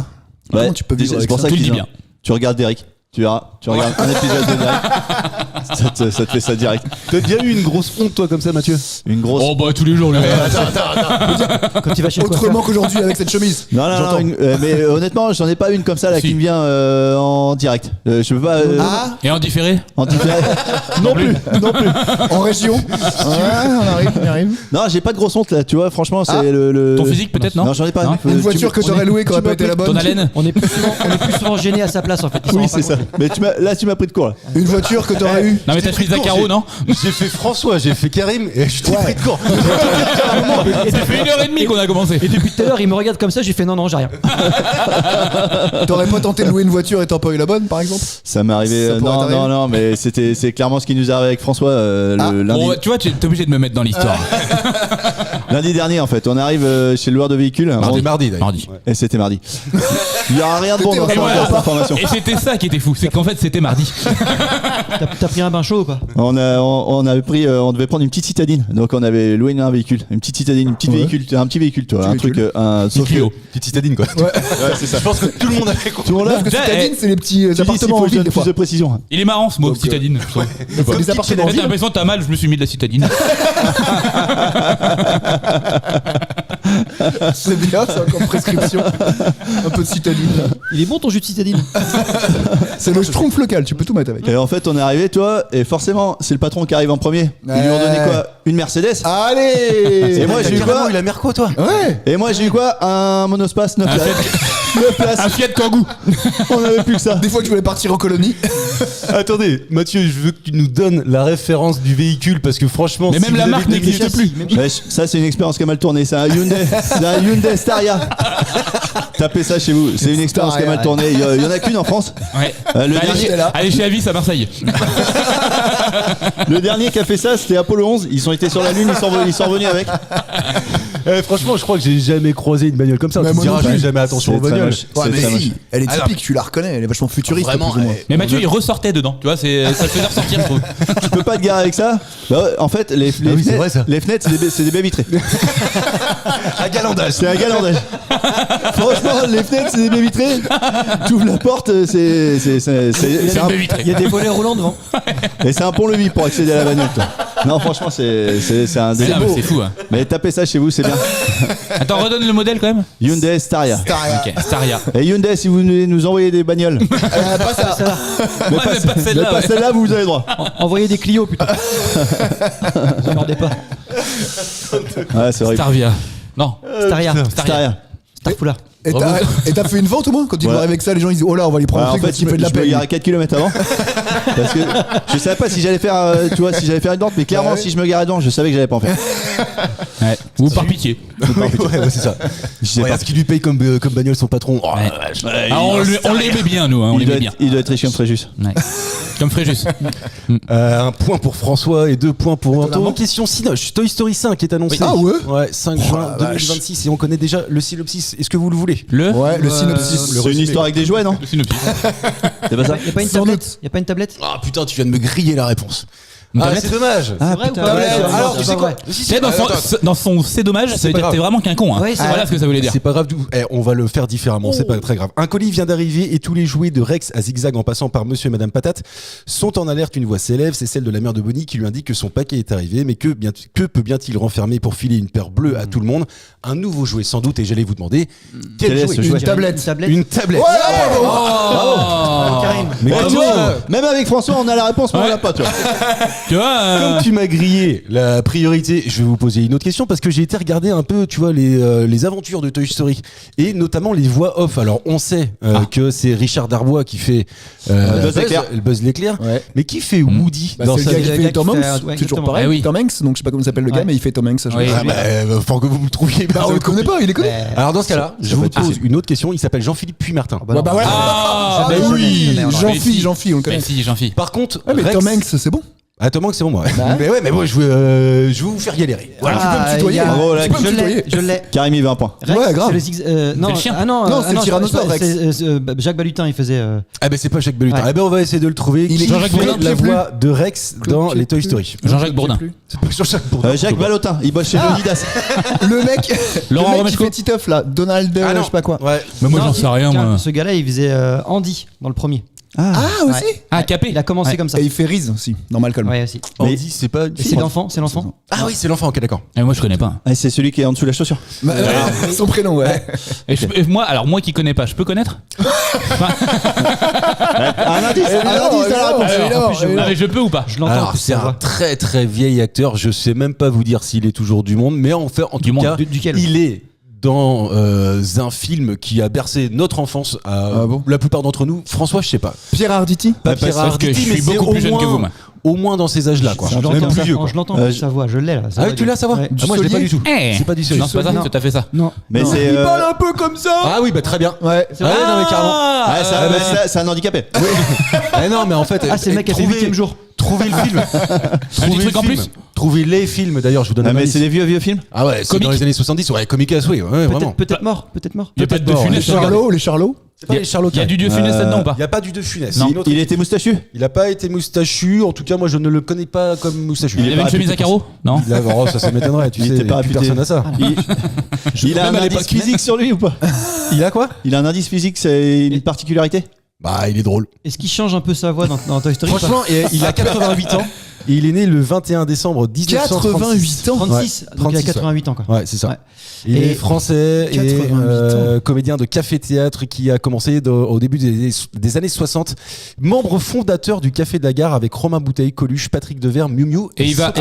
Ouais, Comment tu peux vivre c'est avec pour ça? ça Tu le qu'ils dis ont- bien. Tu regardes Derek. Tu verras. Tu regardes un épisode de Derek. Ça te fait ça direct. T'as déjà eu une grosse honte, toi, comme ça, Mathieu? Une grosse. Oh, bah, tous les jours, le mec. Quand tu vas chez le Autrement coiffeur. qu'aujourd'hui avec cette chemise. Non, J'entends. mais honnêtement, j'en ai pas une comme ça là Si. qui me vient en direct. Je peux pas. Ah, Et en différé? En différé. Non plus. Non plus. en région. Ouais, on y arrive. Non, j'ai pas de grosse honte là. Tu vois, franchement, c'est Ah. le. Ton physique, peut-être, non? Non, j'en ai pas. Non. Une voiture que t'aurais louée qui aurait pas été la Ton bonne. haleine? On est plus souvent gêné à sa place en fait. Ils s'en Oui, rendent pas c'est ça. compte. Mais là, tu m'as pris de court là. Une voiture que t'aurais eu. Non, mais t'as pris Zacaro, non? J'ai fait François, j'ai fait Karim et je t'ai pris de court. Et ça fait 1h30 qu'on a commencé. Et depuis tout à l'heure, il me regarde comme ça, j'ai fait non, j'ai rien. T'aurais pas tenté de louer une voiture et t'as pas eu la bonne, par exemple? Ça m'est arrivé. Ça pourrait Non, t'arriver. non, mais c'est clairement ce qui nous est arrivé avec François le lundi. Bon, tu vois, tu es obligé de me mettre dans l'histoire. Lundi dernier en fait. On arrive chez le loueur de véhicule. Mardi, d'ailleurs. Mardi. Et c'était mardi. Il y aura rien de bon dans C'était vraiment cette information. Et c'était ça qui était fou, c'est qu'en fait c'était mardi. T'as pris un bain chaud ou pas? On devait prendre une petite citadine. Donc on avait loué un véhicule, une petite citadine, un petit véhicule, toi, un truc, sauf que- Clio. Petite citadine, quoi. Ouais, c'est ça. Je pense que tout le monde avait compris. Tout le monde là. Parce que Déjà, citadine, c'est les petits Tu dis s'il appartements faut en que je ville donne des fois. plus de précision. Il est marrant ce mot, citadine. je trouve. C'est des appartements en T'as ville. l'impression que t'as mal, je me suis mis de la citadine. C'est bien, ça, comme prescription. Un peu de citadine. Il est bon ton jus de citadine. C'est le schtroumpf local, tu peux tout mettre avec. Et en fait, on est arrivé, toi, et forcément, c'est le patron qui arrive en premier. Ils lui ont donné quoi? Une Mercedes. Allez. Et moi, j'ai eu quoi? eu la Merco, toi. Ouais. Et moi, j'ai eu quoi? Un monospace 9 places. Un Fiat Kangoo. On avait plus que ça. Des fois que je voulais partir en colonie. Attendez, Mathieu, je veux que tu nous donnes la référence du véhicule parce que franchement. Mais si même vous la avez marque des n'existe châssis- plus. Ouais, ça, c'est une expérience qui a mal tourné. C'est un Hyundai Staria. Tapez ça chez vous. C'est une expérience qui a mal tourné. Il y en a qu'une en France. Ouais. Le Bah, dernier- allez chez Avis à Marseille. Le dernier qui a fait ça, c'était Apollo 11. Ils ont été sur la Lune, ils sont revenus avec. Franchement, je crois que j'ai jamais croisé une bagnole comme ça. Mais Tu te moi diras, non je plus. fais jamais attention aux C'est très bagnoles. moche. Ouais, C'est mais très moche. si, elle est Alors- typique, tu la reconnais, elle est vachement futuriste. Vraiment, plus ou moins. Mais Mathieu, il ressortait dedans. Tu vois, ça le faisait ressortir, je trouve. Tu peux pas te garer avec ça. Bah ouais, en fait, les oui, c'est vrai, ça. fenêtres, c'est des baies vitrées. Un galandage. C'est un galandage. Franchement, les fenêtres, c'est des baies vitrées. Tu ouvres la porte, c'est un, Il y a des volets roulants devant. et c'est un pont-levis pour accéder à la bagnole. Toi. Non, franchement, c'est un Mais délire. non, mais c'est fou. Hein. Mais tapez ça chez vous, c'est bien. Attends, redonne le modèle quand même. Hyundai Staria. Ok, Staria. Et Hyundai, si vous voulez nous envoyer des bagnoles, Pas ça. Ouais, mais pas mais celle-là. pas ouais. celle-là, vous avez droit. Envoyez des Clio putain. Je regardais pas. Ouais, c'est horrible. Starvia. Non. Staria. Staria. Starfoulard. Et t'as fait une vente au moins? Quand ils Ouais. vont arriver avec ça, les gens ils disent oh là, on va lui prendre Ouais, un en truc fait, parce qu'il fait de la je me peine. garais 4 km avant. Parce que je savais pas si j'allais faire, tu vois, si j'allais faire une vente, mais clairement, Ouais. si je me garais devant, je savais que j'allais pas en faire. Ouais. Ou par pitié. Ouais, c'est ça. Regarde ce qu'il lui paye comme bagnole son patron. Oh, Ouais. la vache. Ah, on l'aimait bien, nous. Hein, on l'aimait bien. Il doit être riche comme Fréjus. Ouais. Comme Fréjus. Un point pour François et 2 points pour Antoine. Question Cinoche. Toy Story 5 est annoncé. Ah ouais. Ouais, 5 juin 2026 et on connaît déjà le synopsis. Est-ce que vous le voulez? Ouais, le synopsis. C'est une histoire avec des jouets, non? Le synopsis. C'est pas ça? Y a pas une Sans tablette? Y a pas une tablette? Ah putain, tu viens de me griller la réponse. Une Ah, tablette c'est dommage. C'est vrai ou putain, pas? ouais, Alors, tu c'est sais pas quoi vrai. Si, Tu si, sais, attends, dans son c'est dommage, ça veut dire pas que t'es grave. vraiment qu'un con. Hein. Ouais, c'est Voilà vrai. ce que ça voulait dire. C'est pas grave, on va le faire différemment, c'est pas très grave. Un colis vient d'arriver et tous les jouets de Rex à zigzag en passant par Monsieur et Madame Patate sont en alerte. Une voix s'élève, c'est celle de la mère de Bonnie qui lui indique que son paquet est arrivé, mais que peut bien-il renfermer pour filer une paire bleue à tout le monde? Un nouveau jouet sans doute, et j'allais vous demander Quel est ce jouet? Une tablette. Une tablette. Une tablette. Oh Karim. Mais Ouais, comme tu vois, toi, même avec François, on a la réponse, mais on Ouais. l'a pas, tu vois. Tu vois comme tu m'as grillé la priorité, je vais vous poser une autre question parce que j'ai été regarder un peu, tu vois, les aventures de Toy Story et notamment les voix off. Alors on sait que c'est Richard Darbois qui fait Buzz l'éclair, Ouais. mais qui fait Woody Bah, dans c'est sa le gars vie. qui Le fait gars Tom qui Hanks. fait- ouais, C'est toujours exactement. pareil. Eh oui. Tom Hanks, donc je sais pas comment s'appelle le gars, Ouais. mais il fait Tom Hanks. Oui. Ah bah, faut que vous me trouviez. Bah, on le connaît pas, il les connaît. Alors dans ce cas-là, je vous peut être pose une autre question. Il s'appelle Jean-Philippe Puy-Martin. Ouais, bah voilà. Ah, bah bah oui, Mais Jean-Phi, on le connaît. Mais si, Jean-Phi. Par contre, Ouais, mais Rex- Tom Hanks, c'est bon. Ah, Tom Hanks, c'est bon, moi. Mais ouais, mais moi, je veux vous faire galérer. Voilà, tu peux me tutoyer. y a- Bravo, là, Tu peux me Je l'ai, tutoyer. je l'ai. Karim, il veut un point. Rex, Ouais, grave. c'est le non, le chien. Ah non, Non, c'est le tyrannosaure, Rex. Jacques Balutin, il faisait. Ah ben c'est pas Jacques Balutin. Ouais. Eh ben on va essayer de le trouver. Il est Qui Jean-Jacques fait Bourdin. la voix de Rex dans les Toy Story. Jean-Jacques Bourdin. C'est pas Jean-Jacques Bourdin. Jacques Balotin, il bosse chez Leonidas. Le mec, Laurent le mec qui Romeshko. fait Titeuf là, Donald, Ah non. je sais pas quoi. Ouais. Mais moi, Non, j'en sais rien, tiens, moi. Ce gars-là, il faisait Andy dans le premier. Ah aussi. Ah, Capé. Il a commencé comme ça. Et il fait Riz aussi, dans Malcolm. Ouais, aussi. Andy, c'est pas. Et c'est l'enfant, c'est l'enfant. Ah oui, c'est l'enfant. Ok, d'accord. Et moi, je connais pas. Ah, c'est celui qui est en dessous de la chaussure. Bah, son prénom, ouais. Et moi qui connais pas, je peux connaître Un indice dans la réponse. évidemment, Non, mais je peux ou pas Je l'entends en Alors plus, c'est sa un voix. très très vieil acteur. Je sais même pas vous dire s'il est toujours du monde, mais en fait, en Du tout monde. cas, Duquel il est dans un film qui a bercé notre enfance. Ah bon La plupart d'entre nous. François, je sais pas. Pierre Arditi. Pas parce Pierre que Arditi, je suis mais c'est beaucoup plus au jeune que moins- vous, moi. Au moins dans ces âges-là, quoi. Je Même l'entends, plus vieux, quoi. je l'entends plus, sa voix, je l'ai là. Ah oui, tu l'as, ça va Ouais. Ah, moi, je l'ai pas du tout. Eh. C'est pas du Non, c'est pas ça, Non. c'est tout à fait ça. Non. Mais Non. c'est. un peu comme ça. Ah oui, bah très bien. Ouais. Ah ouais, non, mais carrément. Ah, c'est un handicapé. Ah non, mais en fait, Ah, c'est le mec qui a fait trouvez- 8ème jour. Trouvez le film. Trouvez truc le en film. plus Trouvez les films, d'ailleurs, je vous donne Ah, un mais indice. c'est des vieux films. Ah ouais, c'est Comique. dans les années 70, ouais, Comique à souhait, ouais, vraiment. Peut-être mort, peut-être mort. Il y a pas de mort, Funès. Les Charlots. C'est pas les Charlots. Il y a du Dieu Funès là-dedans ou pas Il n'y a pas du De Funès. Non. C'est une autre- Il était moustachu. Il a pas été moustachu, en tout cas, moi, je ne le connais pas comme moustachu. Il avait une chemise à carreaux Non. Il a, oh, ça m'étonnerait, tu Il sais, était pas plus réputé. personne à ça. Il a Même un à indice l'époque. physique sur lui ou pas? Il a quoi? Il a un indice physique, c'est une particularité? Bah, il est drôle. Est-ce qu'il change un peu sa voix dans Toy Story? Franchement, il a 88 ans et il est né le 21 décembre 1936. 88 ans. 36, donc il a 36, 88 ans quoi. Ouais, c'est ça. Ouais. Il Et est français et 88 comédien de café-théâtre qui a commencé au début des années 60. Membre fondateur du Café de la Gare avec Romain Bouteille, Coluche, Patrick Devers, Miu Miu. Et il va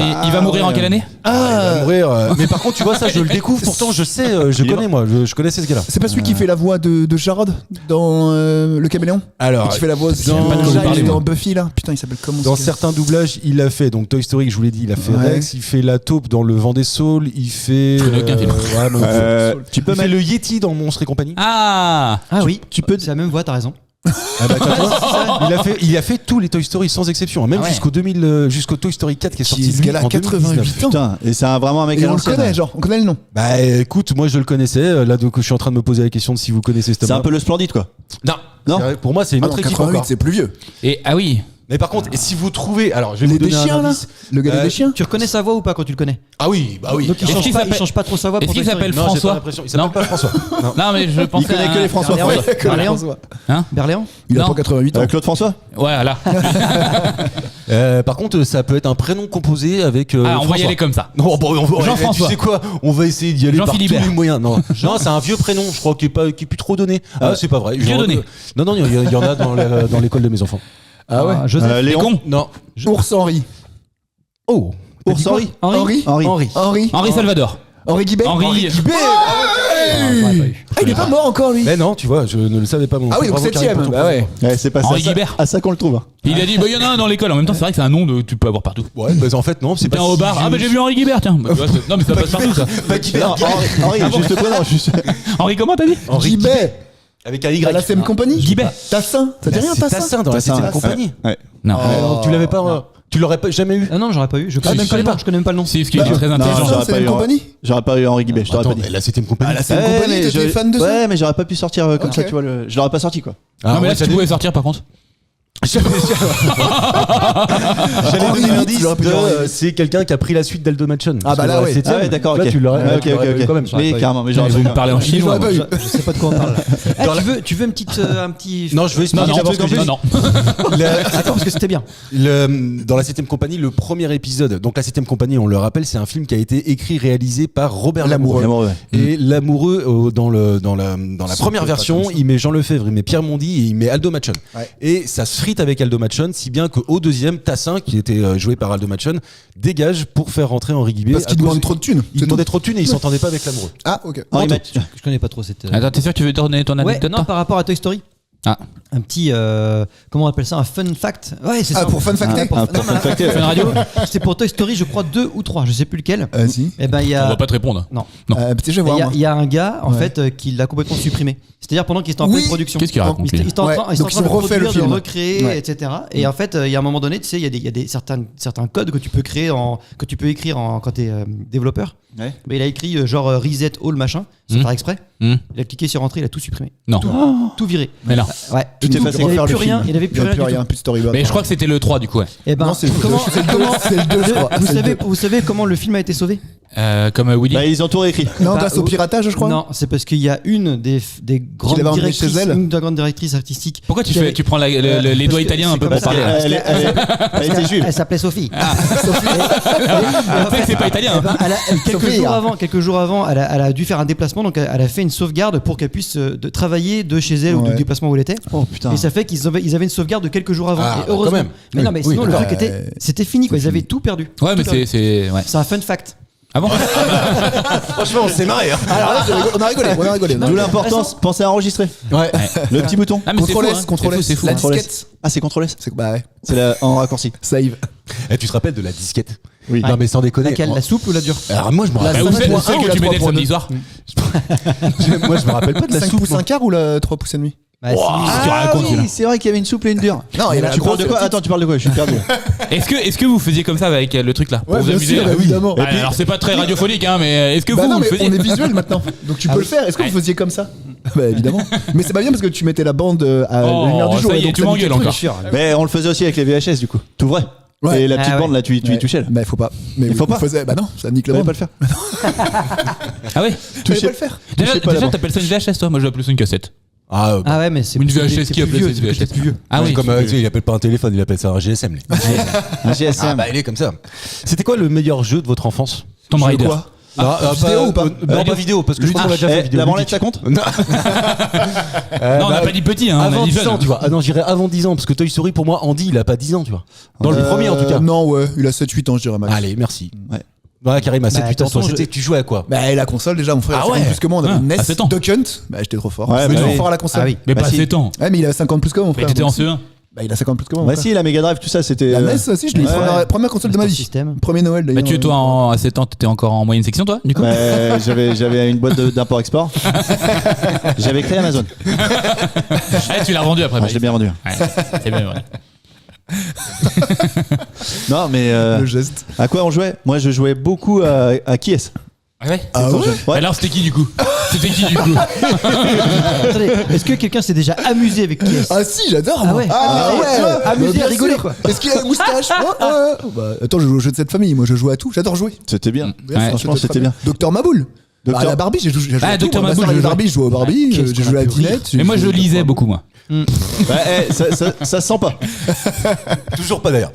mourir en quelle année Il va mourir. Mais par contre, tu vois, ça, je le découvre. Pourtant, je sais, je Il est connais, moi. Je connaissais ce gars-là. C'est pas celui qui fait la voix de Jarod dans Le Caméléon? Alors, Qui fait la voix aussi dans- de pas de quoi vous Giles parlez, dans moi. Buffy là. Putain, il s'appelle comment dans ce gars certains doublages, il a fait donc Toy Story, je vous l'ai dit, il a fait Ouais. Rex, il fait la taupe dans Le Vent des Saules, il fait. Je connais aucun film. ouais, non, Tu peux il fait mettre. le Yeti dans Monstres et compagnie. Ah. Ah oui, tu peux- c'est la même voix, t'as raison. Ah bah, t'as toi, il a fait tous les Toy Story sans exception, même Ah ouais. jusqu'au Toy Story 4 qui est sorti Qui est ce lui, gars-là, en 88 2019. ans. Putain, et c'est vraiment un mec Et à on le l'ancienne. connaît, genre, on connaît le nom. Bah écoute, moi je le connaissais, là donc je suis en train de me poser la question de si vous connaissez cet C'est un homme. peu le splendide quoi. Non, Non. pour moi c'est une Ah autre non, équipe 88, encore. c'est plus vieux. Et ah oui. Mais par contre, et si vous trouvez, alors je vais Les vous des donner chiens un là. indice. Le gars des chiens. Tu reconnais sa voix ou pas quand tu le connais? Ah oui, bah oui. Donc il Est-ce qu'il s'appelle- change pas trop sa voix Est-ce pour qu'il Toy Story. s'appelle Non, j'ai pas François l'impression. Il s'appelle Non. pas François. Non. Non, mais je pensais. Il connaît que les François. Berléand. François. Berléand. Hein Berléand. Il a Non. pas 88 ans. Claude François? Voilà. Par contre, ça peut être un prénom composé avec. Ah, on va y François. aller comme ça. Non, bon, Jean-François. Tu sais quoi? On va essayer d'y aller par tous Jean-Philibert. les moyens. Non, non, c'est un vieux prénom, je crois, qui est plus trop donné. Ah, c'est pas vrai. Dieudonné. Non, non, il y en a dans l'école de mes enfants. Ah ouais. Joseph. Les Léon. cons. Non. Ours Henri. Oh. Ours Henri. Henri. Henri. Henri. Henri. Henri Salvador. Henri Guibet. Henri Guibet. Ah, il est pas mort encore lui. Mais non, tu vois, je ne le savais pas. Ah oui, donc 7ème. Bah ouais. Ouais, c'est pas Henri ça. Guibert. À ça qu'on le trouve. Il a dit, il y en a un dans l'école. En même temps, c'est vrai que c'est un nom que tu peux avoir partout. Ouais, mais en fait non, c'est T'es pas. au si bar. Ah, vieux. bah j'ai vu Henri Guibert, tiens. Bah, tu vois, non, mais ça passe partout, ça. Henri, juste prénom. Henri, comment t'as dit Henri Guibet. avec un Y. À la CM Compagnie. Guibet. Tassin. Ça dit rien, C'est Tassin? Tassin dans la 7ème compagnie. Ouais. Non. Tu l'avais pas. Tu l'aurais pas jamais eu. Ah non, j'aurais pas eu. Je connais Ah, même tu pas le connais nom. Je connais même pas le nom. Si, ce qui est très Non, intelligent. j'aurais c'est pas une eu. compagnie. J'aurais pas eu Henri Guibet, je t'aurais pas Attends, dit. mais la 7ème compagnie. À la CM Compagnie, t'étais fan de ça? Ouais, mais j'aurais pas pu sortir comme ça, Ok. tu vois. Je l'aurais pas sorti, quoi. Non, mais là, tu pouvais sortir par contre. J'allais Henri donner VIII, l'indice j'aurais pu dire Henri VIII. c'est quelqu'un qui a pris la suite d'Aldo Machon. Ah, bah là, ouais. Ah ouais, d'accord, Là, ok. tu l'aurais Ouais, ok, eu quand même. Oui, carrément, mais j'aurais Vous pas me parlez en chinois. J'aurais pas eu. Je sais pas de quoi on parle. Tu veux un petit. Non, je veux expliquer d'abord ce que j'ai dit. Non. Attends, parce que c'était bien. Dans la 7ème compagnie, le premier épisode, donc la 7ème compagnie, on le rappelle, c'est un film qui a été écrit, réalisé par Robert Lamoureux. Lamoureux. Et Lamoureux, dans la première version, il met Jean Lefebvre, il met Pierre Mondy et il met Aldo Machon. Ouais. Et ça se frite avec Aldo Machon, si bien qu'au deuxième, Tassin, qui était joué par Aldo Machon, dégage pour faire rentrer Henri Guibet. Parce qu'il demande trop de thunes. Il demandait trop de thunes et il s'entendait pas avec Lamoureux. Ah, ok. Henri Mathieu. Je connais pas trop cette. Attends, t'es sûr que tu veux donner ton Ouais, anecdote non, par rapport à Toy Story. Ah. Un petit. Comment on appelle ça? Un fun fact. Ouais, c'est ça. Ah, pour fun facter. Ouais, Ah, pour fun facter. Fun Radio. C'est pour Toy Story, je crois 2 ou 3, je sais plus lequel. Si. Et ben il y On a. va pas te répondre. Non. Peut-être je vais voir. moi. Il y a un gars en Ouais. fait qui l'a complètement supprimé. C'est-à-dire pendant qu'il était en Oui. pleine production. Qu'est-ce qu'il raconte, Il lui était en train, Ouais. il était en Donc, train de ils ont refait le produire, de film. recréer, Ouais. etc. Et en fait, il y a un moment donné, tu sais, il y a des certains codes que tu peux créer que tu peux écrire quand t'es développeur. Ouais. Mais il a écrit genre reset all machin, sans faire exprès. Il a cliqué sur entrée, il a tout supprimé. Non. Tout viré. Mais non. Ouais. Tout est facile Il pour avait faire plus le rien. film. Il avait plus rien. du tout. plus de storyboard. Mais je crois que c'était le 3 du coup, ouais. Eh ben, Non, c'est le comment, c'est le 2, c'est le 2, je crois. vous C'est le savez, 2. vous savez comment le film a été sauvé? Comme Willy. Bah, ils ont tout réécrit. Non, Bah, grâce au piratage, je crois. Non, c'est parce qu'il y a une des grandes l'avait emmené chez directrices, elle. une des grandes directrices artistiques. Pourquoi tu qui avait- prends les parce doigts que italiens un c'est peu comme pour ça. parler Elle était juive. Elle s'appelait Sophie. Tu sais que c'est pas italien. Eh ben, quelques Sophie. jours avant, elle a dû faire un déplacement, donc elle a fait une sauvegarde pour qu'elle puisse travailler de chez elle ou du Ouais. déplacement où elle était. Oh putain. Et ça fait qu'ils avaient une sauvegarde de quelques jours avant. Ah, et heureusement. quand même. Mais non, mais Oui, sinon le d'accord. truc c'était fini quoi. Ils avaient tout perdu. Ouais, mais Tout perdu. c'est. Ouais. C'est un fun fact. Ah bon Franchement, on s'est marré. Hein. Alors là, on a rigolé. D'où l'importance, pensez à enregistrer. Ouais. Le petit bouton. Ah, mais c'est fou, Contrôle hein. S, contrôle C'est S. fou, La c'est fou, hein. disquette. Ah, c'est CTRL S. Bah ouais. C'est en raccourci. Save. Eh, tu te rappelles de la disquette? Oui. Non, mais sans déconner. Laquelle, la souple ou la dure? Alors moi, je me Bah, rappelle. où c'est 5.1 celle ou que la tu mettais le 3.2? samedi soir Moi, je me rappelle pas de la 5 soupe. pouces un quart ou la 3 pouces et demi? Bah, si. Qu'est-ce que tu racontes, oui, là c'est vrai qu'il y avait une souple et une dure. Non, il y a Tu parles de quoi? Attends, tu parles de quoi? Je suis perdu. Est-ce que vous faisiez comme ça avec le truc là pour Ouais, vous bien amuser sûr, là évidemment. Ah, alors c'est pas très radiophonique hein, mais est-ce que Bah vous non, le mais faisiez on est visuel maintenant. Donc tu peux le faire. Est-ce que vous faisiez comme ça? Bah évidemment. Mais c'est pas bien parce que tu mettais la bande à la lumière du jour. ça y et est, donc tu ça m'engueules niquait le encore. truc. Mais on le faisait aussi avec les VHS du coup. Tout vrai. Ouais. Et la petite Ah ouais. bande là, tu y Ouais. touchais là. Bah il faut pas. Mais Il faut pas. Bah non, ça nique la Fallait bande. pas le faire. Ah ouais Tu fallait pas le faire. Déjà touchez pas la bande. t'appelles ça une VHS toi? Moi je l'appelle ça une cassette. Ah, Ah ouais, mais c'est Une c'est VHS c'est qui plus appelle vieux, ça une c'est VHS plus vieux. Ah oui. comme il appelle pas un téléphone, il appelle ça un GSM. lui. Un GSM. Ah bah il est comme ça. C'était quoi le meilleur jeu de votre enfance? Tomb Raider. Quoi? Vidéo ou pas Non, pas vidéo, parce que je pense qu'on l'a déjà fait vidéo. La branlette ça compte? Non, Non, on n'a pas dit petit hein, on a Avant dit 10 ans, jeune. tu vois. Ah non, j'irais avant 10 ans, parce que Toy Story, pour moi, Andy, il a pas 10 ans, tu vois. Dans le premier, en tout cas. Non, ouais, il a 7-8 ans, je dirais max. Allez, merci. Ouais. Voilà, Karim, à 7-8 de ans, toute façon, tu jouais à quoi? Bah la console déjà, mon frère Ah a 50 ouais. plus que moi, on avait une à NES, 7 ans. Duck Hunt. Bah j'étais trop fort. Ouais, J'étais bah trop oui. fort à la console. Ah oui. Mais Bah pas si. 7 ans. Ouais, mais il a 50 plus que moi, mon Mais frère. t'étais en donc- CE1. Bah il a 50 plus que moi. mon Bah frère. si, la Mega Drive, tout ça, c'était. La NES aussi, je l'ai eu. Ouais. Première console de ma Master vie. System. Premier Noël d'ailleurs. Mathieu, toi à 7 ans t'étais encore en moyenne section toi du coup? Ouais, j'avais une boîte d'import export. J'avais créé Amazon. Ah, tu l'as vendu après. Ah, je l'ai bien vendu. Ouais, c'est bien vrai. Non, mais Le geste. à quoi on jouait? Moi, je jouais beaucoup à Qui est-ce? Ah ouais. Ah ouais. Ouais. Alors c'était qui du coup? C'était qui du coup? Attendez, est-ce que quelqu'un s'est déjà amusé avec qui est-ce? Ah si, j'adore. Ah moi. ouais. Ah Ah ouais. ouais. Amusé, Bien rigoler, sûr. quoi. Est-ce qu'il a une moustache? Bah attends, je joue aux jeux de cette famille. Moi, je joue à tout. J'adore jouer. C'était bien. Ouais. Franchement, c'était bien. Docteur Maboul. Docteur- Bah, la Barbie, j'ai joué Ah, à tout. Docteur Moi, ma Maboul, sœur, elle je est jouais. Barbie, je joue au Barbie, Qu'est-ce j'ai qu'on joué a à pu rire. Dinette. Mais moi je lisais beaucoup moi. Bah, ça se sent pas. Toujours pas d'ailleurs.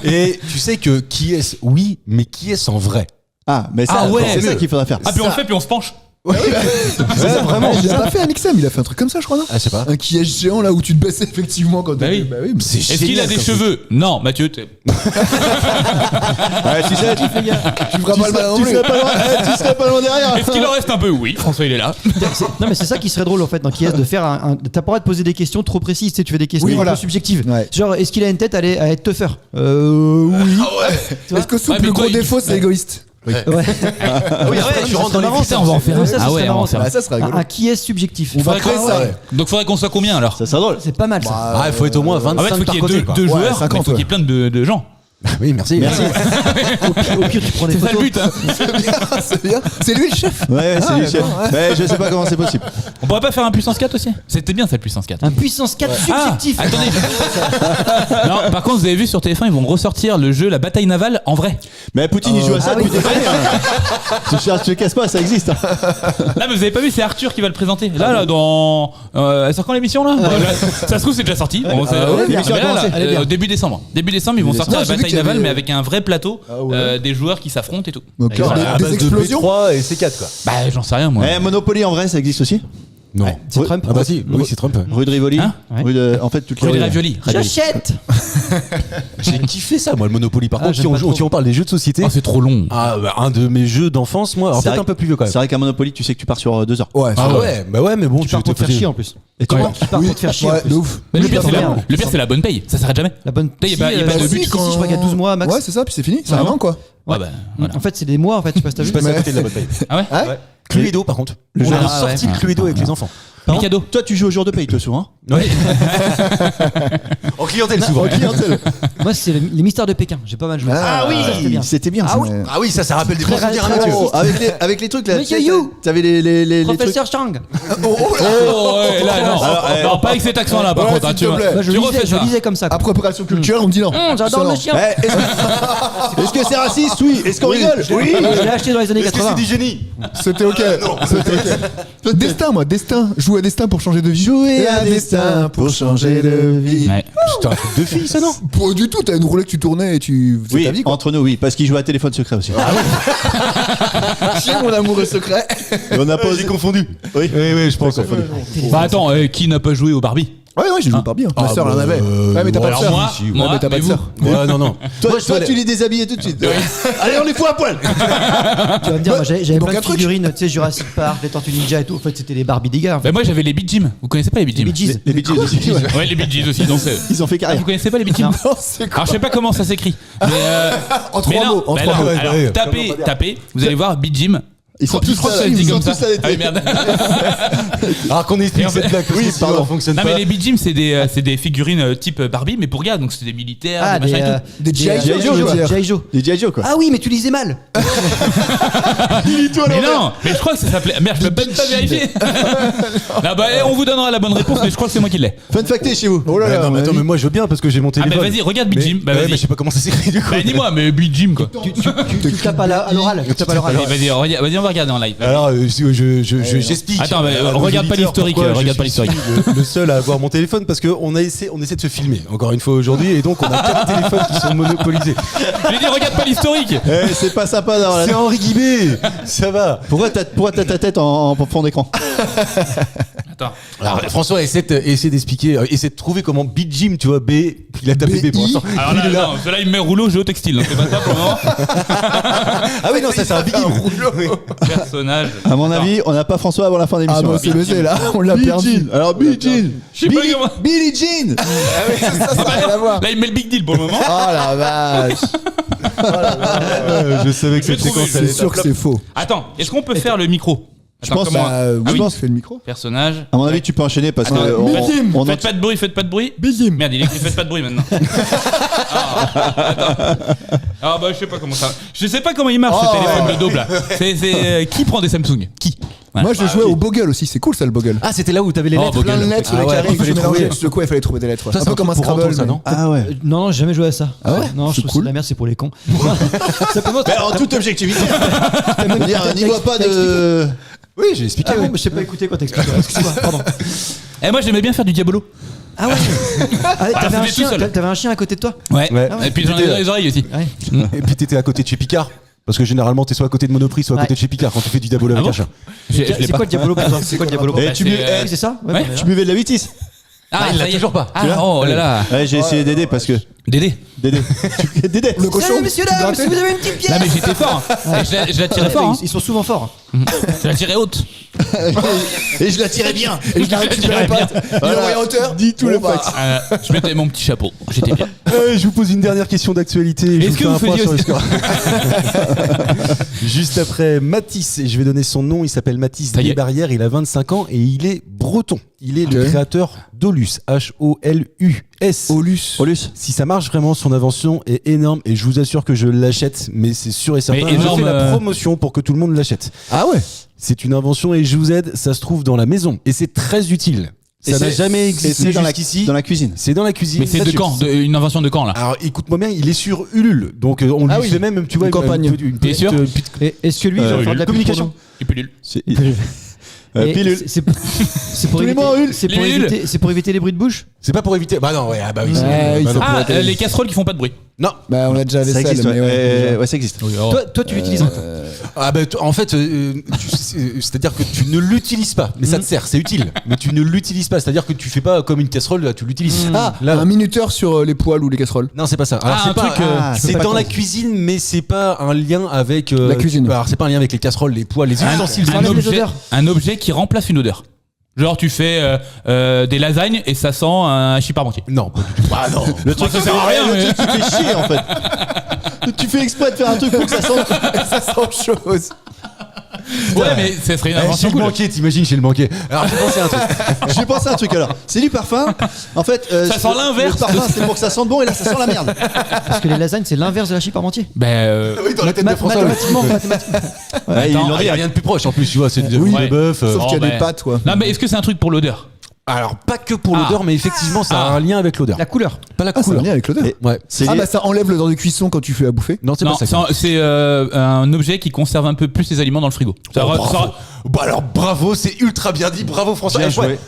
Et tu sais que qui est-ce? Oui, mais qui est-ce en vrai? Ah, mais ça, Ah ouais. c'est ça qu'il faudrait faire. Ah puis on le fait puis on se penche. C'est ça, vraiment. Il a pas fait un XM, il a fait un truc comme ça, je crois, non? Ah, je sais pas. Un qui est géant là où tu te baisses effectivement quand Bah oui. Bah oui, mais c'est Est-ce qu'il a génial, des comme cheveux? Non, Mathieu. Ouais, tu sais, ça. Tu feras pas le mal non tu plus. serais pas loin, tu serais pas loin derrière. Est-ce qu'il en reste un peu? Oui, François, il est là. Non mais c'est ça qui serait drôle en fait dans Qui est de faire t'as pas le droit de poser des questions trop précises, tu sais, tu fais des questions Oui, un voilà. peu subjectives. Ouais. Genre est-ce qu'il a une tête à être tougher? Oui. Est-ce que son Ouais, mais plus quoi, gros il- défaut c'est égoïste? Ouais. Oui, tu rentres dans les marrant, critères, on va en faire un. Ah Ça ouais, serait on va marrant, en faire ça. Bah ça sera rigolo. Un qui est subjectif. On va créer ça, ouais. Donc faudrait qu'on soit combien alors? Ça serait drôle. C'est pas mal ça. Ah, il faut être au moins 25 En fait, faut par qu'il y ait côté, deux, quoi. deux Ouais, joueurs, 50, mais faut qu'il y ait plein de gens. Oui, merci. Au pire tu prends des C'est ça le photos. but, hein. C'est bien. C'est lui le chef. Ouais, c'est lui, chef. Mais je sais pas comment c'est possible. On pourrait pas faire un puissance 4 aussi? C'était bien cette puissance 4. Un puissance 4 subjectif. Ah, attendez. Non, par contre, vous avez vu sur TF1, ils vont ressortir le jeu La Bataille Navale en vrai. Mais Poutine, il joue à ça depuis des années. Tu cherches, tu casses pas, ça existe. Là, mais vous avez pas vu, c'est Arthur qui va le présenter. Là, dans. Elle sort quand l'émission là? Ça se trouve, c'est déjà sorti. Bon, c'est- ouais, mais l'émission a là, commencé. là, Elle est bien. début décembre. Début décembre, ils vont sortir Non, La j'ai vu Bataille qu'il y Navale, avait- mais avec un vrai plateau, Ah ouais. des joueurs qui s'affrontent et tout. Donc Voilà. des- À des base de explosions. P3 et C4, quoi. Bah, j'en sais rien, moi. Eh, Monopoly en vrai, ça existe aussi. Non. C'est Trump. Ah bah si, oui, c'est Trump. Rue de Rivoli. Hein Ouais. Rue de, en fait, toutes les Rue des rues. raviolis. J'achète. J'ai kiffé ça, moi, le Monopoly. Par Ah, contre, j'aime si on, pas trop. si on parle des jeux de société, Oh, c'est trop long. ah, bah, un de mes jeux d'enfance, moi, en C'est fait, vrai un peu plus vieux quand même. C'est vrai qu'à Monopoly, tu sais que tu pars sur 2 heures. Ouais. Ah ouais, bah ouais, mais bon, Tu pars pour te faire chier en plus. Et tu Tu pars pour te faire chier. en Ouais, plus. de ouf. Mais le Oui, pire, c'est merde. la bonne paye. Ça s'arrête jamais. La bonne. Il y a pas- il y a pas de but. si, je crois qu'il y a 12 mois max. Ouais, c'est ça, puis c'est fini. C'est un an quoi. Ouais, bah, voilà. En fait, c'est des mois en fait, je sais pas si t'as Je vu. passe à Mais- côté de la bonne paye. Ah ouais? Ouais. Ouais. Cluedo, par contre. Le On jeu a de- sorti Ah le ouais. Cluedo avec les enfants. Mikado. Toi, tu joues au jour de paye, toi, souvent. Ouais. En clientèle, souvent. Moi, c'est les mystères de Pékin. J'ai pas mal joué. Ah oui, ça, c'était bien. C'était bien. Ah ça, oui. mais- Ah oui, ça rappelle des Très bons souvenirs, très Mathieu. Oh, avec les trucs là. Monsieur tu sais, You. T'avais les trucs. Professeur Chang. Oh, ouais, là, non. Alors, Non, pas avec cet accent-là, par Ouais, contre. hein, s'il tu te vois. plaît. Moi, je Tu refais lisais, ça. je lisais comme ça. quoi. Appropriation culturelle, on me dit non. J'adore le chien. Eh, est-ce que c'est raciste? Oui. Est-ce qu'on rigole? Oui. Je l'ai acheté dans les années 80. génie? C'était ok. C'était ok. Destin, moi, destin. Jouer à destin pour changer de vie. Jouer à destin pour changer de vie. Ouais. C'était un truc de fille, ça, non? Pas du tout, t'as une roulette, tu tournais et tu faisais Oui, ta vie quoi. entre nous, oui, parce qu'il joue à téléphone secret aussi. Chier mon amoureux secret. Et on a pas osé confondu. Oui, Oui, je pense. Bah attends, qui n'a pas joué au Barbie? Ouais, j'ai joué pas bien. Ma soeur elle en avait. Ouais, mais t'as pas de Alors sœur. moi, Ouais, mais t'as pas de vous. sœur. Ouais, non, non. Toi, tu les déshabillais tout de suite. Allez, on les fout à poil. Tu vas me dire, moi, j'avais donc plein un de truc. figurines, tu sais, Jurassic Park, les Tortues Ninja et tout. En fait, c'était les Barbie des gars. En fait. Bah moi j'avais les Bee Gees. Vous connaissez pas les Bee Gees? Les Bee Gees. Les Bee Gees aussi. Ouais. Ouais, les Bee Gees aussi. Donc, Ils ont fait ah, carrière. vous connaissez pas les Bee Gees? Non. Non, c'est quoi? Alors je sais pas comment ça s'écrit. Mais En mais trois non, mots. En bah trois non, mots. alors, ouais. tapez, vous allez voir Bee Gees. Ils sont Je tous crois que ça là, se dit ils comme sont ça. tous à l'été. Ah oui, merde. Alors qu'on explique cette blague. Oui, Oui, pardon. pardon. Fonctionne Non pas. mais les Bee Gees c'est des figurines type Barbie mais pour gars donc c'était des militaires, Ah, des machins et tout. Des G.I. Joe, G.I. je veux Joe. dire. G.I. Joe. Les G.I. Joe, quoi. Ah oui, mais tu lisais mal. Mais non, mais je crois que ça s'appelait. Merde, je peux pas vérifier. Non bah on vous donnera la bonne réponse mais je crois que c'est moi qui l'ai. Fun facté chez vous. Oh là Ouais, là, non, mais attends, vas-y. mais moi je veux bien parce que j'ai mon Ah bah téléphone. vas-y, regarde Bee Gees. Bah Ouais, mais vas-y. je sais pas comment ça s'écrit du coup. Bah dis-moi mais Bee Gees quoi. Tu tapes à l'oral. Tu tapes à l'oral. Allez, vas-y, on va regarder en live. Alors, j'explique. Attends, mais à nos regarde pas auditeurs l'historique, pourquoi regarde je pas suis l'historique. le seul à avoir mon téléphone parce qu'on essaie de se filmer encore une fois aujourd'hui et donc on a 4 téléphones qui sont monopolisés. J'ai dit regarde pas l'historique. Eh, c'est pas sympa d'avoir la. C'est Henri Guibé, ça va. Pourquoi t'as ta tête en fond d'écran? Attends. Alors François essaie d'expliquer, essaie de trouver comment Bee Gees, tu vois, B, il a tapé B pour l'instant. Alors là, non, celui-là il me met rouleau géotextile, donc c'est pas ça pour le moment. Ah oui, non, ça c'est un Bee Gees. Personnage. À mon avis, on n'a pas François avant la fin de Ah l'émission. bah c'est le C là, on l'a Billie perdu. Jean. Alors Billie Jean. Je sais pas comment. Billie Jean. Ça n'a rien à voir. Là il me met le big deal pour le moment. Oh la vache. Je savais que Je vais cette trouver. séquence C'est allait sûr que c'est faux. Attends, est-ce qu'on peut faire le micro? Je pense. comment- Ah Oui, oui. fais le micro. Personnage. À mon avis, tu peux enchaîner parce que Attends, on Faites pas de bruit, faites pas de bruit. Bigim. Merde, il écrit faites pas de bruit maintenant. Ah bah je sais pas comment ça. Je sais pas comment il marche ce téléphone de daube là. C'est qui prend des Samsung? Qui? Ouais. Moi je jouais au Bogle aussi, c'est cool ça le Bogle. Ah, c'était là où t'avais les Oh, lettres. Plein de lettres sur les carrés, il fallait tu trouver. mélangeais, tu secouais, il fallait trouver des lettres. Ça, Un c'est peu un comme un truc pour Scrabble. enfants, ça, mais- non Ah ouais. Non, j'ai jamais joué à ça. Ah ouais Non, je C'est trouve cool. que la merde, c'est pour les cons. Simplement, Mais en toute objectivité. Je veux dire, n'y voit pas de. Oui, j'ai expliqué. Ah bon, oui. mais je sais pas écouter quand t'expliques. Excuse-moi, pardon. Eh moi j'aimais bien faire du diabolo. Ah ouais. Ah, t'avais un c'était tout chien, seul. t'avais un chien à côté de toi. Ouais. Ouais. Et puis j'en ai dans les oreilles aussi. Ouais. Et puis t'étais à côté de chez Picard. Parce que généralement, t'es soit à côté de Monoprix, soit à côté de chez Picard quand tu fais du Diabolo avec bon un chat. Je l'ai C'est pas. quoi le Diabolo pour toi C'est quoi le Diabolo Eh, Bah, tu c'est, bu- euh, Oui, c'est ça Ouais. Tu buvais de la 8-6. Ah, il l'a ça y est. toujours pas. Ah, oh là là. Ouais, j'ai essayé d'aider parce que. Dédé. Dédé. Dédé. Le cochon. Messieurs, tu dames, grattais si vous avez une petite Non pièce. mais j'étais fort. Et je la tirais fort. Ils sont souvent forts. Je la tirais haute. Et je la tirais bien. Et je la récupérais pas. Il est en hauteur. Dis tout le Bon, bah, fax. Je mettais mon petit chapeau. J'étais bien. Je vous pose une dernière question d'actualité. Je Est-ce que fais un vous point faisiez sur le aussi- score. Juste après Matisse, et je vais donner son nom, il s'appelle Matisse Ça y est. Desbarrières, il a 25 ans et il est breton. Il est le Ok. créateur d'Olus, H-O-L-U-S. Olus. Olus. Si ça marche vraiment, son invention est énorme et je vous assure que je l'achète, mais c'est sûr et certain. Mais énorme, je fais la promotion pour que tout le monde l'achète. Ah ouais. C'est une invention et je vous aide, ça se trouve dans la maison et c'est très utile. Et Ça n'a c'est- jamais Et existé c'est dans la, jusqu'ici. dans la cuisine. C'est dans la cuisine. Mais c'est de là-dessus. quand Une invention de quand là Alors écoute-moi bien, il est sur Ulule, donc on lui Ah oui, fait même, tu vois, une campagne. une T'es sûr petite- Et est-ce que lui, il va faire de la communication. Et puis nul. C'est- Et pilule. c'est pour Tous les mois, Hull. c'est pour Les Hull. éviter, c'est pour éviter les bruits de bouche. C'est pas pour éviter. Bah non, ouais, ah bah oui. c'est- Ouais, bah il non. faut- Ah, pour la les casseroles qui font pas de bruit. Non. Bah on a déjà Ça vaisselle, existe, mais ouais. ouais. Ouais, ça existe. Toi, tu l'utilises. Ah bah en fait, c'est-à-dire que tu ne l'utilises pas, mais ça te sert, c'est utile. Mais tu ne l'utilises pas, c'est-à-dire que tu fais pas comme une casserole, là, tu l'utilises. Ah, Là- un minuteur sur les poêles ou les casseroles. Non, c'est pas ça. Alors Ah, c'est un pas. truc, c'est peux pas dans la comprendre. cuisine, mais c'est pas un lien avec La cuisine. Alors c'est pas un lien avec les casseroles, les poêles, les ustensiles. ça enlève les odeurs. Un objet qui remplace une odeur. Genre tu fais des lasagnes et ça sent un hachis parmentier. Non, pas du tout. Ah non. Le truc, ça sert à rien, le mais- truc qui fait chier en fait. Tu fais exprès de faire un truc pour que ça sente. Ça sent chose. Ouais, mais ça serait une Chez invention le cool. banquier, t'imagines chez le banquier. Alors j'ai pensé à un truc. J'ai pensé à un truc alors. C'est du parfum. En fait, Ça sent l'inverse. Le parfum, c'est pour que ça sente bon et là, ça sent la merde. Parce que les lasagnes, c'est l'inverse de la chip parmentier. Ben Oui, dans la tête de François. Mathématiquement. Ouais, ils Attends, l'ont Il dit. n'y a rien de plus proche en plus, tu vois, c'est du Oui. de bœuf. Sauf qu'il y a Oh, des ben. pâtes, quoi. Non, mais est-ce que c'est un truc pour l'odeur? Alors pas que pour Ah. l'odeur, mais effectivement ça a Ah. un lien avec l'odeur. La couleur. Pas la Ah, ça a un couleur. lien avec l'odeur. Et- Ouais. C'est Ah lié- bah ça enlève l'odeur de cuisson quand tu fais à bouffer. Non, c'est Non, pas ça. c'est un objet qui conserve un peu plus les aliments dans le frigo. Ça Oh, re- bravo. ça- Bah alors bravo, c'est ultra bien dit, bravo François. Bien Eh, joué. ouais.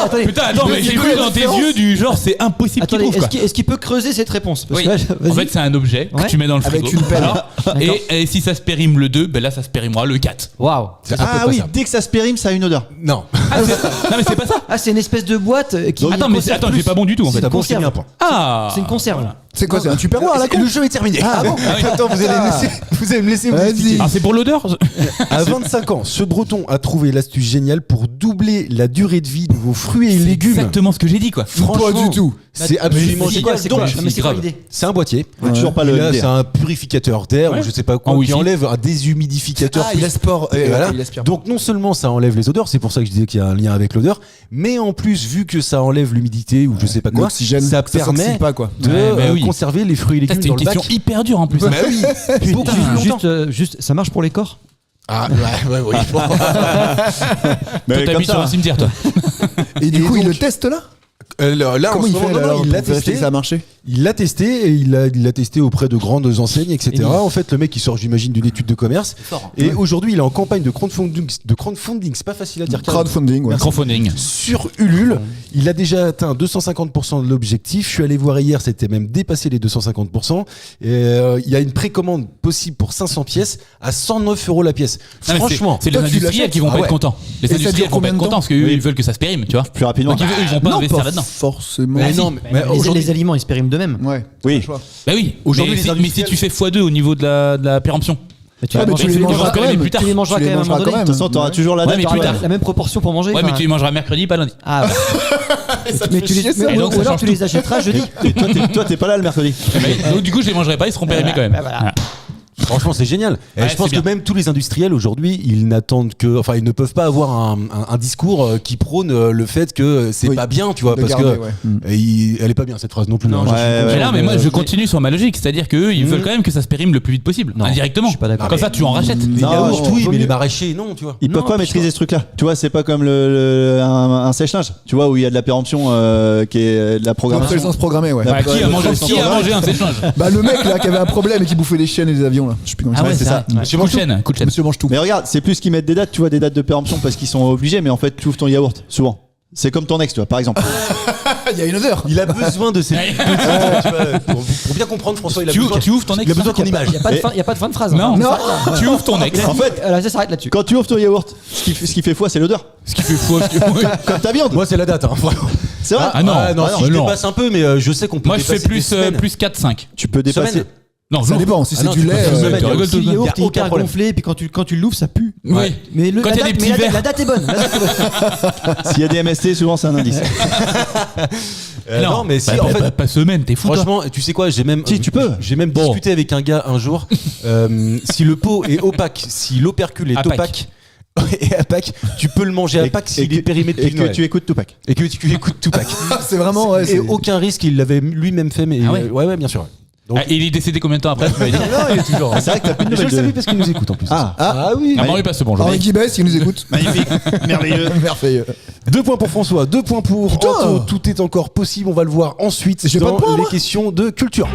Attendez. Putain, attends, mais j'ai vu dans tes yeux du genre c'est impossible qu'il Attendez, trouve quoi. est-ce qu'il peut creuser cette réponse? Parce Oui. que là, En vas-y. fait, c'est un objet que Ouais. tu mets dans le frigo. Avec une pelle. Voilà. Et si ça se périme le 2, ben là ça se périmera le 4. Waouh. C'est à peu Ah près oui, ça. dès que ça se périme, ça a une odeur. Non. Non, mais c'est pas ça. Ah, c'est une espèce de boîte qui. Attends, mais conserve attends, plus. j'ai pas bon du tout en C'est fait. une conserve. un point. Ah C'est une conserve. C'est quoi, c'est un tupperware là Le jeu est terminé. Ah bon Attends, vous allez me laisser vous Vas-y. expliquer. Ah, c'est pour l'odeur À 25 ans, ce breton a trouvé l'astuce géniale pour doubler la durée de vie de vos fruits et légumes. Exactement ce que j'ai dit quoi. Franchement, Pas du tout. C'est absolument C'est quoi, génial. c'est quoi Donc, Non, mais c'est quoi grave. l'idée? C'est un boîtier. Toujours pas le Là, idée. c'est un purificateur d'air ou je sais pas quoi En qui wifi. enlève un déshumidificateur. Ah, il aspire. Et voilà. Il aspire. Donc non seulement ça enlève les odeurs, c'est pour ça que je disais qu'il y a un lien avec l'odeur, mais en plus vu que ça enlève l'humidité ou je sais pas quoi, L'oxygène, ça ça permet s'oxyde pas, quoi. de Ouais, bah oui. conserver les fruits et Ça, légumes C'était dans une le bac. question hyper dure en plus. Bah oui, beaucoup plus longtemps. Juste, ça marche pour les corps? Ah ouais, oui. Toi, Mais comme t'habites sur un ça. cimetière toi. Et du coup, il donc- le teste là Là, en Comment ce il moment, fait non, là, non, alors, il l'a pour vérifier testé. que ça a marché? Il l'a testé et il l'a testé auprès de grandes enseignes, etc. En fait, le mec, il sort, j'imagine, d'une étude de commerce. Et aujourd'hui, il est en campagne de crowdfunding. C'est pas facile à dire. Crowdfunding, ouais. Crowdfunding. Sur Ulule, il a déjà atteint 250% de l'objectif. Je suis allé voir hier, c'était même dépassé les 250%. Et il y a une précommande possible pour 500 pièces à 109 € la pièce. Non, mais Franchement, c'est les toi, tu industriels l'achètes qui vont Ah pas ouais. être contents. Les ça industriels dure vont pas combien être de contents temps parce qu'eux ils veulent que ça se périme, tu vois. Plus rapidement. Donc ils vont pas Non, investir pas là-dedans. forcément. mais si. non, mais aujourd'hui, Les aliments, ils se périment d'eux-mêmes. Ouais. Oui. Bah oui. Aujourd'hui, Mais les si industriels- tu fais x2 au niveau de la péremption. Mais tu Ouais, mais tu les les mangeras mangeras quand même. plus tard. Tu les mangeras Tu les quand même à un mangeras moment quand donné. même. De toute façon, t'auras toujours la Ouais, date. mais par plus là. tard. La même proportion pour manger. Ouais, mais enfin. tu les mangeras mercredi, pas lundi. Ah, bah. mais tu les, chier, ça. mais- Et donc, ou ça alors change tu les achèteras jeudi. Et toi, t'es pas là le mercredi. Donc du coup, je les mangerai pas, ils seront périmés quand même. Bah, voilà. franchement, c'est génial. Et Ouais, je pense c'est que bien. même tous les industriels aujourd'hui, ils n'attendent que, enfin, ils ne peuvent pas avoir un discours qui prône le fait que c'est Oui. pas bien, tu vois, De parce garder, que ouais. elle est pas bien cette phrase non plus. Non, hein, je suis ouais, conscient Mais là, mais de- moi, je continue sur ma logique, c'est-à-dire qu'eux, ils veulent quand même que ça se périme le plus vite possible, indirectement. je suis pas d'accord. Comme ça, tu en rachètes. Les Non, yaourts, non, oui, vaut mais les mieux. maraîchers, non, tu vois. Ils peuvent Non, pas puis maîtriser ce truc-là. Tu vois, c'est pas comme un sèche-linge. Tu vois, où il y a de la péremption qui est de la programmation. Obsolescence programmée, ouais. Bah, qui a mangé un sèche-linge? Bah le mec là qui avait un problème et qui bouffait les chiennes et les avions là. Je sais plus comment il Ah ouais, s'appelle. c'est ça. vrai. Monsieur Couchen, coup de chaîne. Monsieur mange tout. Mais regarde, c'est plus qu'ils mettent des dates, tu vois, des dates de péremption parce qu'ils sont obligés, mais en fait, tu ouvres ton yaourt, souvent. C'est comme ton ex, tu vois, par exemple. Il y a une odeur. Il a besoin de ces Ouais. tu vois, pour bien comprendre, François, il a besoin. Tu ouvres ton ex. Il a besoin qu'on image. Il n'y a pas de fin de phrase. Non. Non. Tu ouvres ton ex. En fait, Là, ça s'arrête là-dessus. quand tu ouvres ton yaourt, ce qui fait foi, c'est l'odeur. Ce qui fait faux. Comme ta viande. Moi, c'est la date, hein, vraiment. C'est vrai. Ah non. Si je non. dépasse un peu, mais je sais qu'on peut Moi, je fais dépasser des semaines. plus 4-5. Tu peux dépasser. Semaine. Non, Ça jour. dépend. Si Ah c'est non, du tu peux lait. faire une semaine, tu rigoles Si le tout le temps. yaourt Y a est aucun hyper problème. gonflé, et puis quand tu l'ouvres, ça pue. Ouais. Mais Quand il y a des petits verres. la date est bonne. La date est bonne. S'il y a des MST, souvent c'est un indice. Non, mais si, Bah, en fait. pas semaine, t'es fou. toi. Franchement, tu sais quoi, j'ai même Si, tu peux. J'ai même discuté avec un gars un jour. Si le pot est opaque, si l'opercule est Opaque. opaque et opaque, tu peux le manger opaque s'il est périmé depuis Et que tu écoutes Tupac. et que tu écoutes Tupac. C'est vraiment. Ouais, Et aucun risque, il l'avait lui-même fait, mais Ah ouais ouais, bien sûr. Donc, Ah, et il est décédé combien de temps après tu m'avais dit non, il est toujours. C'est vrai que t'as plus de Je le nouvelles savais de... parce qu'il nous écoute en plus. Ah, oui. Ah, bon, lui passe le bonjour. Henri Guibès, il nous écoute. Magnifique, merveilleux. Merveilleux. 2 points pour François, 2 points pour Putain. Anto. Tout est encore possible, on va le voir ensuite J'ai pas dans de points, les moi. questions de culture.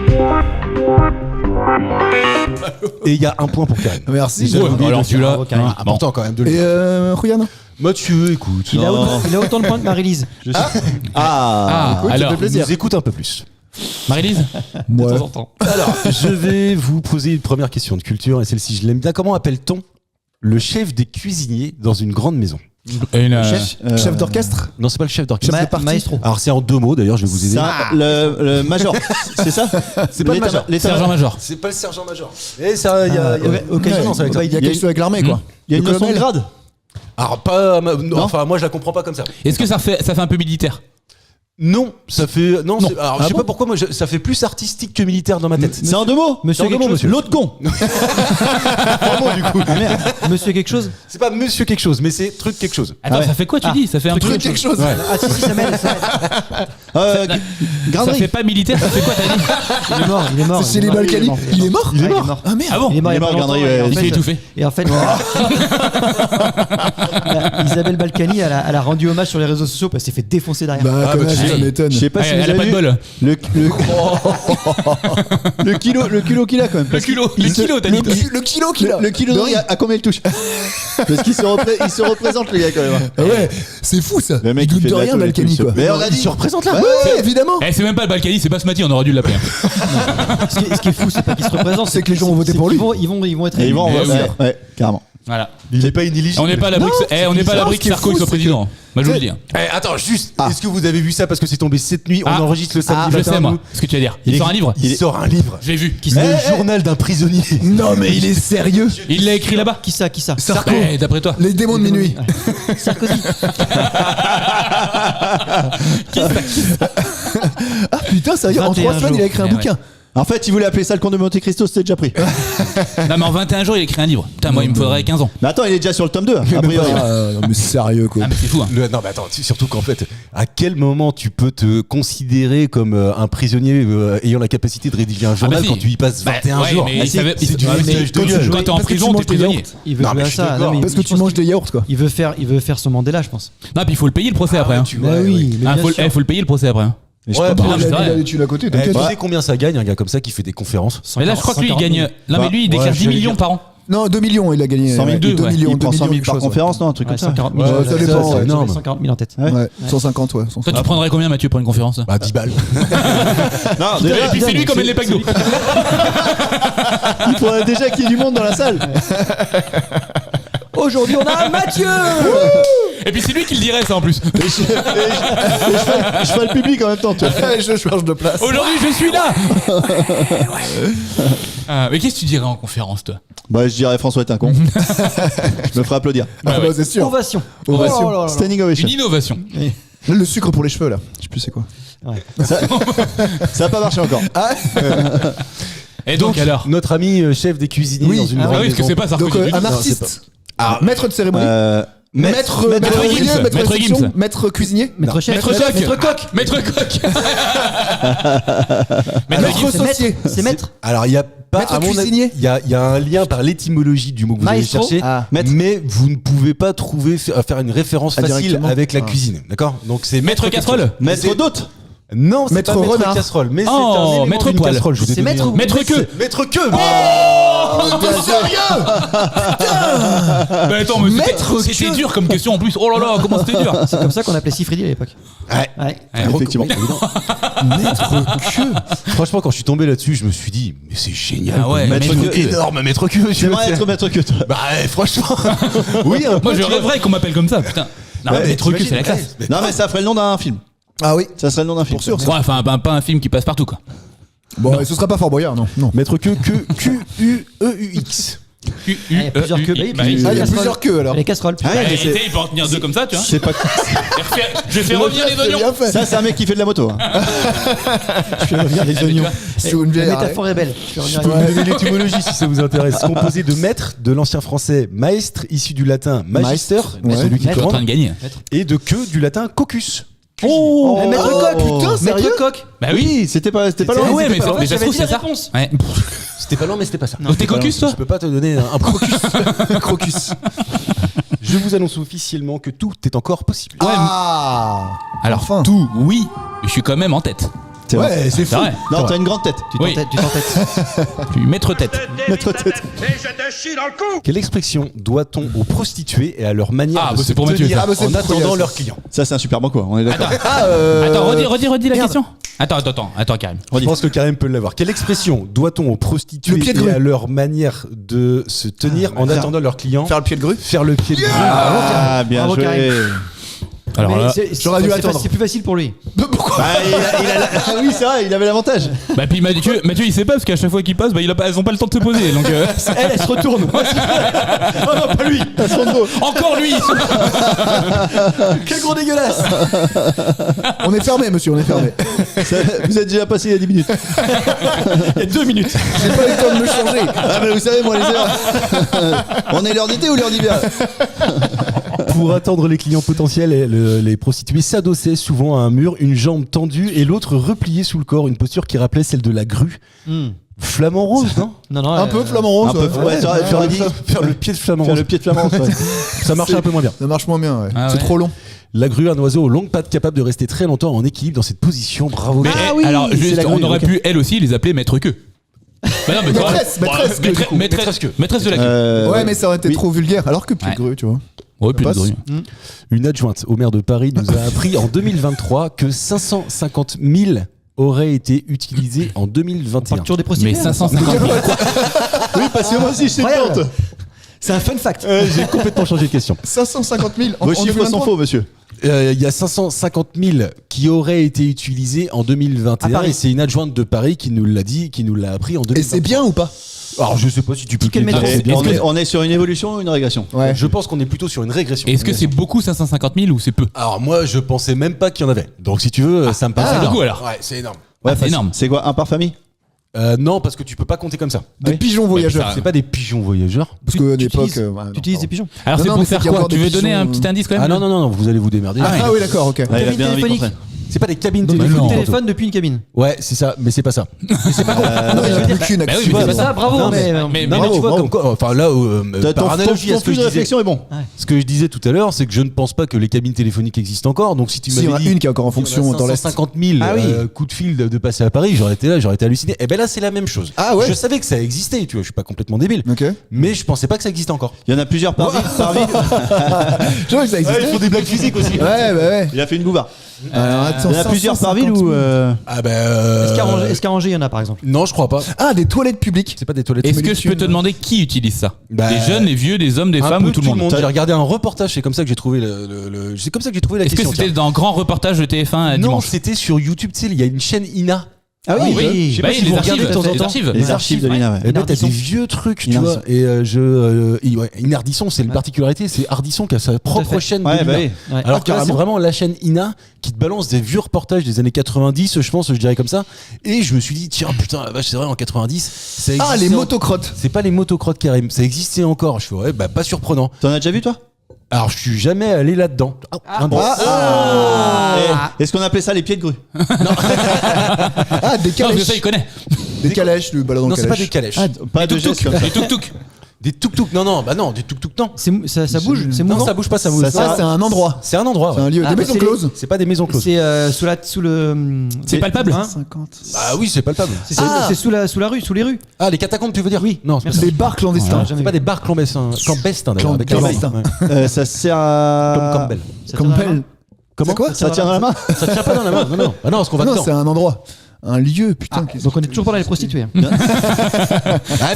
Et il y a un point pour Karim. Merci. Ouais, alors celui-là. Bravo, Karim. Bon. Important quand même de le Et dire. Julian. Mathieu, écoute. Il a Non. autant de points que Marie-Lise. Ah, Écoute, ça alors, fait Il plaisir. nous écoute un peu plus. Marie-Lise. De Ouais. temps en temps. Alors, je vais vous poser une première question de culture, et celle-ci, je l'aime bien. Comment appelle-t-on le chef des cuisiniers dans une grande maison? Chef d'orchestre. Non, c'est pas le chef d'orchestre. Maestro. Alors, c'est en 2 mots, d'ailleurs, je vais vous aider. Ça, le major, c'est ça? C'est pas le major. Sergent-major. C'est pas le sergent-major. Et ça, il y a Occasionnance avec ça. Il y a quelque chose avec l'armée, quoi. Il y a une Le leçon de colonel. grade. Alors, pas. Non, enfin, moi, je la comprends pas comme ça. Est-ce que ça fait un peu militaire? Non, ça fait. Non, Non. alors, Ah je sais bon pas pourquoi, moi, ça fait plus artistique que militaire dans ma tête. C'est en 2 mots? Monsieur C'est en deux quelque mots, chose. monsieur. L'autre con. du coup. Monsieur quelque chose. C'est pas monsieur quelque chose, mais c'est truc quelque chose. Attends, Ah ouais. ça fait quoi tu dis? Ça fait un Truc truc. quelque chose. Ah si, ça m'aide. Euh, Ça Graderie. fait pas militaire, ça fait quoi t'as dit? Il est mort. Il est mort. C'est chez les Balkany. Il est mort. Il est mort. Ah merde. Ah bon? Il est mort. Il est mort, il y a pas Graderie, longtemps, ouais. et en Il s'est fait- étouffé. Et en fait, Isabelle Balkany, elle a rendu hommage sur les réseaux sociaux parce qu'elle s'est fait défoncer derrière. Bah, quand bah, même, tu ça sais. m'étonne. Je sais pas si Elle vous a avez pas de vu bol. le kilo qu'il a quand même. Le parce kilo, qu'il le se- kilo, t'as dit. Le kilo qu'il a. Le kilo De de riz, rien. à combien il touche? Parce qu'il il se représente le gars quand même. Ah ouais, c'est fou ça. Le mec il il doute fait de de la rien, tôle et Balkany tout, quoi. Mais on a Il dit se représente là. Ouais, évidemment. Eh, c'est même pas le Balkany, c'est Basmati, on aurait dû l'appeler. Ce qui est fou, c'est pas qu'il se représente. C'est que les gens ont voté pour lui. Ils vont être Et ils élus. vont, Eh oui. ouais, carrément. Voilà. Il est pas inéligible. On n'est pas à l'abri que, on n'est pas à l'abri que ce qui est Sarko fou, soit c'est président. Moi je vous le dis. Attends, juste. Ah. Est-ce que vous avez vu ça parce que c'est tombé cette nuit? On Ah. enregistre le samedi Je matin. sais moi nous. ce que tu vas dire. Il sort un livre. Il sort un livre. Je l'ai vu. Le journal d'un prisonnier. Non mais il est sérieux. Il l'a écrit là-bas. Qui ça Sarko. Eh, d'après toi. Les démons de minuit. Sarkozy. Ah putain, sérieux, en 21 3 semaines il a écrit un jours. bouquin. En fait, il voulait appeler ça le Comte de Monte Cristo, c'était déjà pris. Non mais en 21 jours il a écrit un livre. Putain moi il me faudrait 15 ans. Mais attends, il est déjà sur le tome 2, a priori. Non mais sérieux quoi. Ah mais c'est fou hein. Non mais attends, surtout qu'en fait, à quel moment tu peux te considérer comme un prisonnier ayant la capacité de rédiger un journal si. quand tu y passes 21 ouais, jours? mais Ah, il savait- c'est du ouais, mais foutage de quand gueule. tu- quand t'es en Parce que tu prison manges t'es des prisonnier. yaourts. Il veut Non, jouer mais à je suis ça. d'accord. Non, mais Parce que je tu pense manges des yaourts quoi. Il veut faire son Mandela, je pense. Non puis il faut le payer le procès après. hein. Bah oui, mais bien sûr. Faut le payer le procès après. hein. Mais je Ouais, peux bah, pas. non, mais c'est vrai. Il a l'étude à côté, Eh, t'inquiète. tu sais combien ça gagne un gars comme ça qui fait des conférences? Mais là je crois que lui il 140 000. gagne. Non mais lui il déclare Ouais, 10 j'allais millions dire. par an. Non, 2 millions il a gagné. 100 000, 2 ouais. millions, Il prend 100 000 quelque par chose, conférence, non, un truc comme ça. 140 000. Ouais, ça dépend, c'est ouais. énorme. 140 000 en tête. Ouais, 150 ouais. Toi tu prendrais combien Mathieu pour une conférence? Bah 10 balles. Non, Et déjà, puis c'est lui comme les packs d'eau. il faudrait déjà qu'il y ait du monde dans la salle. Aujourd'hui, on a Mathieu. Et puis c'est lui qui le dirait ça en plus. Et je ferai le public en même temps, tu vois. Je change de place. Aujourd'hui je suis là. Mais qu'est-ce que tu dirais en conférence toi? Bah, je dirais François est un con. Je me ferai applaudir. Ah bah c'est sûr. Ovation. Ovation. Oh là là. Standing ovation. Une innovation. Le sucre pour les cheveux là. Je sais plus c'est quoi. Ça a pas marché encore. Et donc alors? Notre ami chef des cuisiniers Oui. dans une Ah Ah grande oui parce que maison. c'est pas Sarkozy. Donc du tout. un artiste. Maître de cérémonie. Maître Maître ouvrier, Gims. maître Maître réception, Gims. maître cuisinier. Maître chef. Maître coq. Maître coq. Maître coq. Maître Gims. saucier. C'est maître. Alors il y a pas Maître à mon avis, cuisinier. il y a un lien par l'étymologie du mot que vous Maestro. allez chercher, Ah, maître. mais vous ne pouvez pas trouver faire une référence facile directement. avec la cuisine, d'accord? Donc c'est Maître casserole. Maître d'hôte. Non, c'est Maître pas maître renard. casserole, mais Oh, c'est un élément maître d'une poil. casserole. Je vous ai C'est donné maître un- ou- Maître queue. Maître queue. Sérieux? Bah attends, mais Maître c'était queue. dur comme question en plus. Oh là là, comment c'était dur. C'est comme ça qu'on appelait Sifredi à l'époque. Ouais. Ouais. Effectivement. Maître queue. Franchement, quand je suis tombé là-dessus, je me suis dit, mais c'est génial. Ah ouais, Maître queue. énorme, maître queue. J'aimerais être maître que toi. Bah, franchement. Oui, un peu. Moi je rêverais qu'on m'appelle comme ça, putain. Non, Ouais, mais maître queue, c'est la t'imagines, classe. Non, mais ça ferait le nom d'un film. Ah oui. Ça serait le nom d'un film. Pour sûr. Ouais, enfin, pas un film qui passe partout quoi. Bon, ce sera pas Fort Boyard, non. Non. Maître queue, Q-U-E-U-X. Q, Ah, il y a plusieurs queues. U, Bah I, oui, Ah, il y a casseroles. plusieurs queues alors. Les casseroles. Ah, Ouais, mais c'est- il peut en tenir deux comme ça, tu vois. C'est pas. Je vais faire revenir les C'est oignons. bien fait. Ça, c'est un mec qui fait de la moto. Hein. Je fais revenir les oignons. Sur une La bière. métaphore est belle. Je vais Je revenir peux avec- vous donner l'étymologie si ça vous intéresse. Composé de maître, de l'ancien français maestre, issu du latin magister, Ouais. celui qui Je suis en train de commande, gagner. et de queue du latin cocus. Oh, Eh, Maître Coq, putain, sérieux Maître Coq. Bah oui. Oui, c'était pas Ah loin. ouais, mais pas loin, ça se j'avais trouve dit la c'est ça. réponse. Ouais. C'était pas loin, mais c'était pas ça. Donc t'es cocus toi Je peux pas te donner un crocus. Crocus. Je vous annonce officiellement que tout est encore possible. Ah. Alors Enfin. tout, oui, mais je suis quand même en tête. C'est vrai. Ouais, c'est C'est fou. vrai. Non, t'as une grande tête. Tu Oui. t'entêtes, tu t'entêtes. Je suis maître tête. Maître tête. Et je te chie dans le cou. Quelle expression doit-on aux prostituées et à leur manière Ah, de bah, se c'est pour Mathieu, tenir ça. Ah, bah, c'est en pour attendant Mathieu, leurs ça. clients? Ça, c'est un super mot quoi. On est d'accord. Attends, redis la merde. question. Attends, Karim. Je pense que Karim peut l'avoir. Quelle expression doit-on aux Le prostituées pied de et grue. à leur manière de se tenir en faire- attendant leurs clients? Faire le pied de grue. Faire le pied de grue. Ah, bien Bravo, joué. Karim. Alors Mais là, j'aurais dû attendre. C'est plus facile pour lui. Pourquoi? Ah, ah oui, c'est vrai, il avait l'avantage. bah puis Mathieu il sait pas parce qu'à chaque fois qu'il passe, bah elles ont pas le temps de se poser. Donc Elle se retourne. oh non, pas lui. Encore lui. Quel gros dégueulasse. On est fermé, monsieur, on est fermé. Vous êtes déjà passé il y a 10 minutes. Il y a 2 minutes. J'ai pas eu le temps de me changer. Ah, mais vous savez, moi, les heures. On est l'heure d'été ou l'heure d'hiver? Pour attendre les clients potentiels, les prostituées s'adossaient souvent à un mur, une jambe tendue et l'autre repliée sous le corps, une posture qui rappelait celle de la grue. Flamant rose, non? Non, Un peu flamant rose. Un peu, ouais, j'aurais dit. Faire le pied de flamant Faire rose. le pied de flamand. Ouais. Ça marchait un peu moins bien. Ça marche moins bien, ouais. Ah C'est ouais. trop long. La grue, un oiseau aux longues pattes capable de rester très longtemps en équilibre dans cette position. Bravo. Mais Ah oui, alors c'est juste, la on grue, aurait ok. pu elle aussi les appeler maître queue. Bah non, mais Maîtresse, maîtresse queue, du coup. maîtresse de la queue. Ouais, mais ça aurait été oui. trop vulgaire. Alors que pied de Ouais. grue, tu vois. Ouais, puis passe. de grue. Une adjointe au maire de Paris nous a appris en 2023 que 550 000 auraient été utilisés en 2021. Toujours des prostituées. Mais 550 000. Oui, parce que moi aussi, je suis Incroyable. tente. C'est un fun fact. J'ai complètement changé de question. 550 000 en Vos chiffres 2023. sont faux, monsieur. Il y a 550 000 qui auraient été utilisés en 2021 À Paris. et c'est une adjointe de Paris qui nous l'a dit, qui nous l'a appris en 2023. Et c'est bien ou pas? Alors je sais pas si tu peux. Quel te le dire, métro c'est bien. On est sur une évolution ou une régression? Ouais. Je pense qu'on est plutôt sur une régression. Est-ce que c'est beaucoup 550 000 ou c'est peu? Alors moi je pensais même pas qu'il y en avait. Donc si tu veux, ça me paraît c'est énorme. beaucoup, alors. Ouais, c'est énorme. Ah, c'est parce- énorme. C'est quoi, un par famille? Non, parce que tu peux pas compter comme ça. Des pigeons voyageurs. C'est pas des pigeons voyageurs. Parce qu'à l'époque. utilises- ouais, non, Tu utilises des pardon. pigeons. Alors Non, c'est non, pour mais faire c'est qu'il y a quoi? encore Tu des veux donner un pigeons, petit indice quand même? Ah non, vous allez vous démerder. Ah oui, d'accord, ok. Ah, il a Cabine bien envie qu'on téléphonique. prenne. C'est pas des cabines Donc, téléphoniques. le non. téléphone depuis une cabine. Ouais, c'est ça, mais c'est pas ça. Non, il n'y a plus qu'une bah oui, activité. mais C'est pas ça, bravo. Non, mais mais- Non, mais Bravo, tu vois, bravo. comme quoi, enfin là, Ton par analogie à ton ce que flux je de disais, réflexion est bon. ce que je disais tout à l'heure, c'est que je ne pense pas que les cabines téléphoniques existent encore. Donc si tu Si, il y en m'avais a dit une qui est encore en fonction dans l'Est. 550 000 Ah oui. coups de fil de passer à Paris, j'aurais été halluciné. Et ben là, c'est la même chose. Ah ouais. Je savais que ça existait, tu vois, je suis pas complètement débile. Ok. Mais je pensais pas que ça existait encore. Il y en a plusieurs par ville. Je vois que ça existe. des blagues physiques aussi. Ouais, bah ouais. Il a fait une gouvarde. Alors attends, Il y en a plusieurs par ville 550 ou. 000. Ah ben. Est-ce qu'à Angers, il y en a par exemple? Non, je crois pas. Ah, des toilettes publiques. C'est pas des toilettes. Est-ce mets que les je peux te thunes. demander qui utilise ça? Bah, Les jeunes, les vieux, les hommes, des Un femmes peu ou tout le monde? J'ai regardé un reportage, c'est comme ça que j'ai trouvé c'est comme ça que j'ai trouvé la Est-ce que question. c'était tiens. dans un grand reportage de TF1 Non, dimanche? c'était sur YouTube, tu sais, il y a une chaîne INA. Ah oui, oui. Je sais Bah pas oui, si les vous archives, regardez de temps en les temps. archives. Les archives de l'INA, ouais. Eh ben, t'as Inardisson. des vieux trucs, tu Inardisson. vois. Et Inardisson, c'est une particularité, c'est Ardisson qui a sa propre fait. chaîne. Ouais, de bah l'INA. oui. Ouais. Alors que là, c'est carrément. vraiment la chaîne INA qui te balance des vieux reportages des années 90, je pense, je dirais comme ça. Et je me suis dit, tiens, putain, la vache, c'est vrai, en 90, ça existait. Ah, les motocrottes. C'est pas les motocrottes Karim, ça existait encore. Je fais, ouais, bah, pas surprenant. T'en as déjà vu, toi? Alors, je suis jamais allé là-dedans. Un bon. Eh, est-ce qu'on appelait ça les pieds de grue? Ah, des Non, parce que ça, calèches. il connaît. Des calèches, le balade en Non, c'est pas des calèche. calèches. Pas de Des gestes comme ça. tuk-tuk. Des tuk-tuk. Non, des tuk-tuk, non. Ça bouge, c'est Non, mouvant. ça bouge pas, ça bouge. Ça, c'est un endroit. C'est un endroit. C'est un Ouais. lieu. Ah, Des maisons c'est closes. C'est pas des maisons closes. C'est sous le. C'est palpable. Hein 50. Ah oui, c'est palpable. C'est sous la rue, sous les rues. Ah, les catacombes, tu veux dire? Oui. Non, c'est pas ça. Des bars clandestins. Jamais C'est pas des bars clandestins d'ailleurs. avec un Clandestins. ouais. Ça sert à. Comme Campbell. Ça tient dans la main. Campbell. Comment? C'est quoi Ça tient dans la main. Ça tient pas dans la main. Non. Ah non, parce qu'on va Non, dedans. c'est un endroit. Un lieu, putain. qu'est-ce Donc on est toujours pas dans les prostituées. Ah,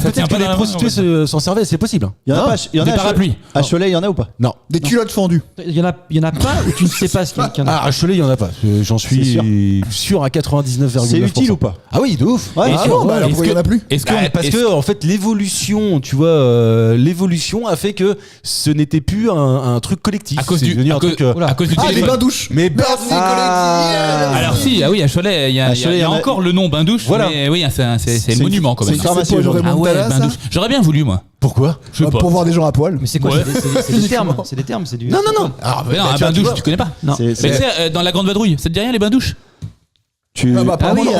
tient peut-être pas que dans les la main, prostituées s'en servaient, c'est possible. Il y en a Non, pas. Il y en des a parapluies. À Cholet, il y en a ou pas? Non. Des culottes fendues. Il y en a pas ou tu ne sais pas ce qu'il y en a. Ah, à Cholet, il y en a pas. J'en suis sûr à 99,9%. C'est utile ou pas? Ah oui, de ouf. Ouais. Ah bon, bah alors pourquoi il y en a plus? Est-ce que Parce est-ce- que en fait l'évolution, tu vois, l'évolution a fait que ce n'était plus un truc collectif. à cause C'est du devenu à un cause- truc. à cause du Ah, les téléphone. bains-douches. Mais Merci, collectif. Alors si, ah oui, à Cholet, il y a, À il y a- Cholet, il y a il y en a- encore le nom bain douche. Voilà. Mais oui, c'est le monument quand c'est même. une pharmacie C'est pas aujourd'hui. Raymond Ah ouais, Tala, bain ça douche. J'aurais bien voulu moi. pourquoi? Je sais pas. Pour voir des gens à poil. Mais c'est quoi Ouais. C'est des termes. C'est des termes. C'est du. Non. Ah bah non, Bah, un tu vois, bain tu douche, vois. tu connais pas. Non. C'est- Mais tu sais, dans la grande vadrouille, ça te dit rien les bains douches? Tu. Ah bah apparemment, non, vu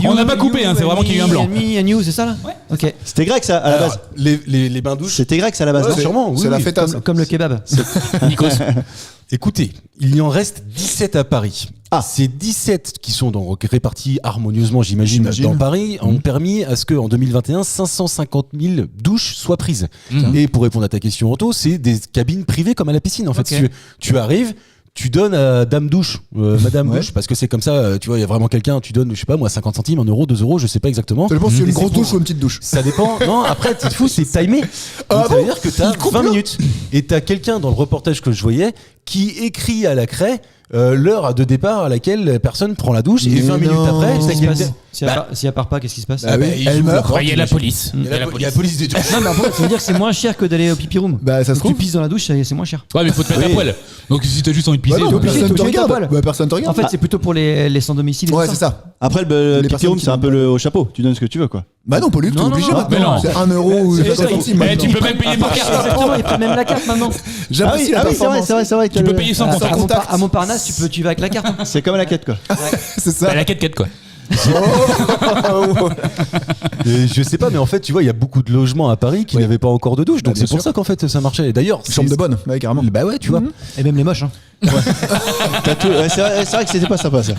le- On n'a pas coupé, hein, c'est vraiment qu'il y a eu un blanc. You, c'est ça là. Ouais. Ok. C'était grec ça à la base. Les bains douches. C'était grec ça à la base. Ouais, non sûrement. Oui, C'est la oui. fête à ça. Comme le kebab. Nikos. Écoutez, il y en reste 17 à Paris. Ah. Ces 17 qui sont donc répartis harmonieusement, j'imagine, dans Paris, ont permis à ce qu'en 2021, 550 000 douches soient prises. Et pour répondre à ta question, Anto, c'est des cabines privées comme à la piscine. En fait, Ok. tu arrives, tu donnes à Dame Douche, Madame Ouais. Douche, parce que c'est comme ça, tu vois, il y a vraiment quelqu'un, tu donnes, je sais pas moi, 50 centimes, 1 euro, 2 euros, je sais pas exactement. Ça dépend si c'est Et une grosse pour- douche ou une petite douche. Ça dépend. Non, après, tu te fous, c'est timé. Ah Donc, ça veut bon dire que t'as Il coupe 20 là minutes. Et t'as quelqu'un dans le reportage que je voyais qui écrit à la craie l'heure de départ à laquelle la personne prend la douche. Et Mais 20 minutes non. après, Qu'est-ce c'est qui se passe quelqu'un. Si elle part pas, qu'est-ce qui se passe Ah oui, il elle ouvre meurt. la porte, Il y a la police. Il y a la police des douches. Non, mais après, ça veut dire que c'est moins cher que d'aller au pipi room. Bah ça se Tu trouve. pisses dans la douche, c'est moins cher. Ouais, mais faut te mettre à poil. Donc si t'as juste envie de pisser, Bah non, t'es mais obligé. personne te t'es obligé de regarde. poil. Bah personne te En regarde. fait, c'est plutôt pour les sans domicile. et Ouais, tout c'est ça. Après Les le pipi personnes room qui c'est un vont peu le au chapeau. Tu donnes ce que tu veux quoi. Bah non, Paul, t'es Non, obligé non, mais maintenant. non. C'est 1 euro ou C'est 50 ça, centimes. Eh, maintenant. tu peux même payer par carte. Exactement, ils prennent même la carte maintenant. J'apprécie la performance. c'est vrai. Tu peux payer sans sans contact. contact. À Montparnasse, tu vas avec la carte. hein. C'est comme à la quête quoi. C'est ça. Bah, la quête quoi. Et je sais pas, mais en fait, tu vois, il y a beaucoup de logements à Paris qui n'avaient pas encore de douche. Donc Bah, c'est bien pour sûr. ça qu'en fait ça marchait. Et d'ailleurs, Chambre de bonne, ouais, carrément. Bah ouais, tu vois. Et même les moches. Hein. T'as tout- ouais, c'est vrai que c'était pas sympa ça.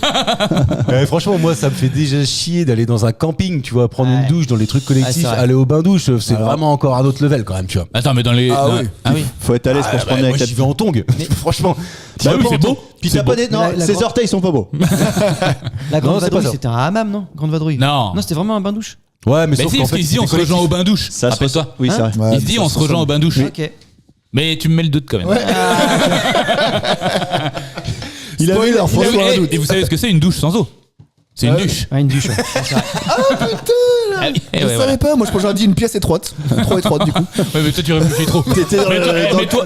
Franchement, moi, ça me fait déjà chier d'aller dans un camping, tu vois, prendre une Ouais. douche dans les trucs Ouais, collectifs, c'est vrai. aller au bain-douche. C'est Alors- vraiment encore un autre level quand même, tu vois. Attends, mais dans les. Ah dans- oui. Ah oui. Faut être à l'aise pour se Bah, promener moi, avec j'y la. vais en tongue. Franchement. Bah oui, c'est beau. Puis C'est t'as beau. pas des. Non, La ses grande- orteils sont pas beaux. La Non, grande c'est pas vadrouille, ça. c'était un hammam, non Grande vadrouille. Non. Non, c'était vraiment un bain douche. Ouais, mais Mais sauf si, qu'en parce fait, qu'il se dit on se c'était rejoint au bain douche. Ça se Rappelle-toi. Oui, c'est vrai. Ouais, Il se dit on se rejoint au bain douche. Ok. Mais tu me mets le doute quand même. Il a mis leur Et- François un doute. Et vous savez ce que c'est une douche sans eau? C'est une douche. Ah, une douche. ouais. Ah oui, eh Je ouais, voilà. savais pas, moi je pense que j'aurais dit une pièce étroite. Trop étroite du coup. Ouais, mais toi tu réfléchis trop. T'étais dans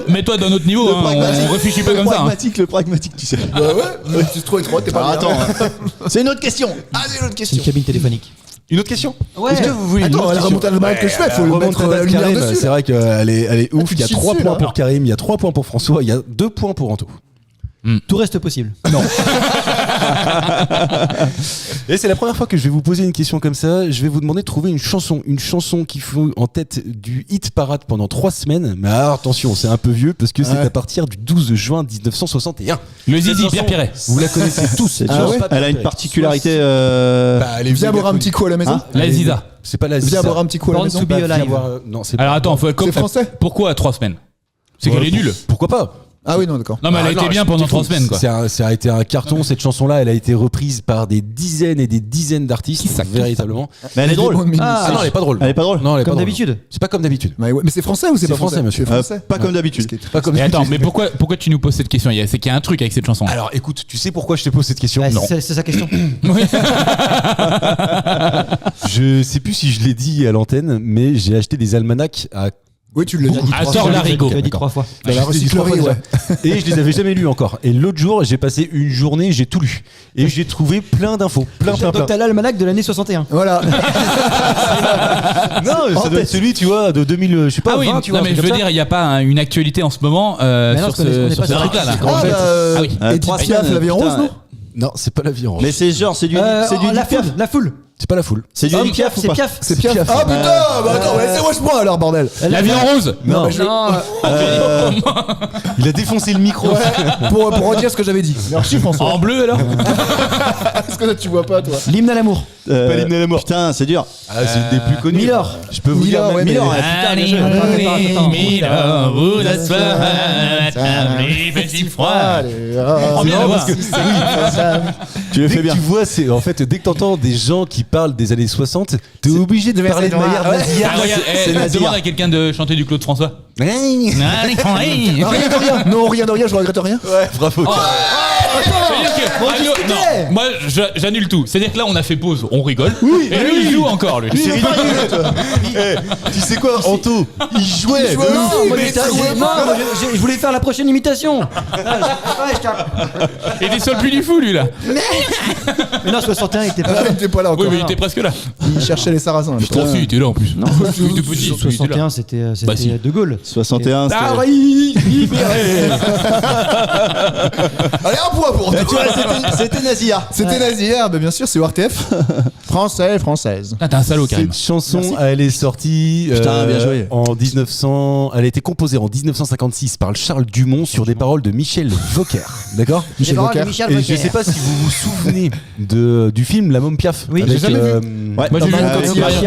Mets-toi dans notre niveau, hein, on réfléchit pas comme ça. hein. Le pragmatique, tu sais. Bah ouais, c'est trop étroite, t'es pas Alors bien. attends, c'est une autre question. Ah, c'est une autre C'est une question. cabine téléphonique. Une autre question. Ouais. Est-ce que vous voulez une Attends, autre la question remontada de balle que je fais, faut La mettre remontada la de lumière Karim, dessus. c'est vrai qu'elle est ouf. tu Il y a te 3 chies, points là. pour Karim, il y a 3 points pour François, il y a 2 points pour Anto. Tout reste possible. Et c'est la première fois que je vais vous poser une question comme ça. Je vais vous demander de trouver une chanson qui fut en tête du hit parade pendant 3 semaines. Mais alors, attention, c'est un peu vieux parce que c'est Ouais. à partir du 12 juin 1961. Le Cette zizi, chanson, Pierre Perret. Vous la connaissez tous. C'est Ah sûr. ouais Elle a une particularité. Bah, elle est Viens boire un petit coup à la maison. La Ziza. C'est pas la Viens Ziza. boire un petit coup à la Born maison. to be alive. Non, c'est Alors pas. attends, C'est français. Pourquoi 3 semaines? C'est qu'elle est nulle. Pourquoi pas? Ah oui, non, d'accord. Non, mais elle a Ah, été non, bien je pendant dis 3 tout. semaines quoi. Ça a été un carton. Cette chanson-là, elle a été reprise par des dizaines et des dizaines d'artistes, véritablement. Mais elle est drôle. Ah non, elle est pas drôle. Elle est pas drôle. Non, elle est Comme pas drôle. d'habitude. C'est pas comme d'habitude. Mais c'est français ou c'est C'est pas français, monsieur. C'est français. Pas comme d'habitude. Pas comme Mais attends, d'habitude. mais pourquoi tu nous poses cette question? C'est qu'il y a un truc avec cette chanson. Alors écoute, tu sais pourquoi je te pose cette question? Ouais, Non. c'est sa question. Oui. Je sais plus si je l'ai dit à l'antenne, mais j'ai acheté des almanachs à Oui, tu l'as dit. À tort Larigot. Tu l'as dit 3 fois. Dans la Je l'ai dit 3 recyclerie, fois ouais. déjà. Et je les avais jamais lus encore. Et l'autre jour, j'ai passé une journée, j'ai tout lu. Et j'ai trouvé plein d'infos. Plein. Donc t'as l'almanach de l'année 61. Voilà. Non, ça doit être celui, tu vois, de 2000, je sais pas, Ah oui, 20, tu vois. non mais je veux dire, il n'y a pas une actualité en ce moment Mais non, sur parce qu'on est ce pas sur truc-là. là. la- Ah, fait, bah, ah oui. Edith trois Piaf, semaines, la vie en putain. rose, non Non, c'est pas la vie orange. Mais c'est genre, c'est du La Piaf. foule. La foule. C'est pas la foule. C'est du Ah, Edith Piaf ou c'est pas Piaf. C'est Piaf. Ah putain, bah attends, laissez-moi ce point alors, bordel. La vie en rose. Non, Il a défoncé le micro. pour redire ce que j'avais dit. Merci François. En bleu alors. Parce que là tu vois pas toi. L'hymne à l'amour. Pas l'hymne à la mort. Putain, c'est dur. Ah, c'est une des plus connus. Miller. Je peux vous Miller, dire ouais, même- mais- Miller, putain, bien joué. Attends. Miller, vous asseoir à la table, les petits froids. On vient de voir. Tu le Dès fais que bien. tu vois, c'est en fait dès que t'entends des gens qui parlent des années 60, t'es obligé de parler de manière nasillarde. Ah, regarde, c'est Nazir. demande à quelqu'un de chanter du Claude François. Ah, rien de rien. Non, rien de rien, je regrette rien. Ouais, bravo. C'est-à-dire que, non, moi j'annule tout. C'est-à-dire que là on a fait pause, on rigole. Et lui il joue encore lui. C'est ridicule. Tu sais quoi, Anto, il jouait. Non, moi, je voulais faire la prochaine imitation. Il est sur le puits du fou lui là. Mais non, 61, il était Ah, pas. il était pas là encore. Oui mais il était presque là. Il cherchait les sarrasins. Toi aussi il était là en plus. Non, Il était petit. il était là. 61, c'était Bah, si. De Gaulle. 61, c'était. Allez, un point pour Tu toi. vois, c'était Nazir. C'était Nazir, bah bien sûr, c'est ORTF. Française. Ah, t'es un salaud Karim. Cette chanson, elle est sortie Putain, bien joué. en 1900. Elle a été composée en 1956 par Charles Dumont sur des paroles de Michel Vauquer. D'accord. Michel Vauquer. Et je sais pas si vous vous souvenez du film La Môme Piaf. Oui, avec, j'ai jamais Ouais, Moi, j'ai vu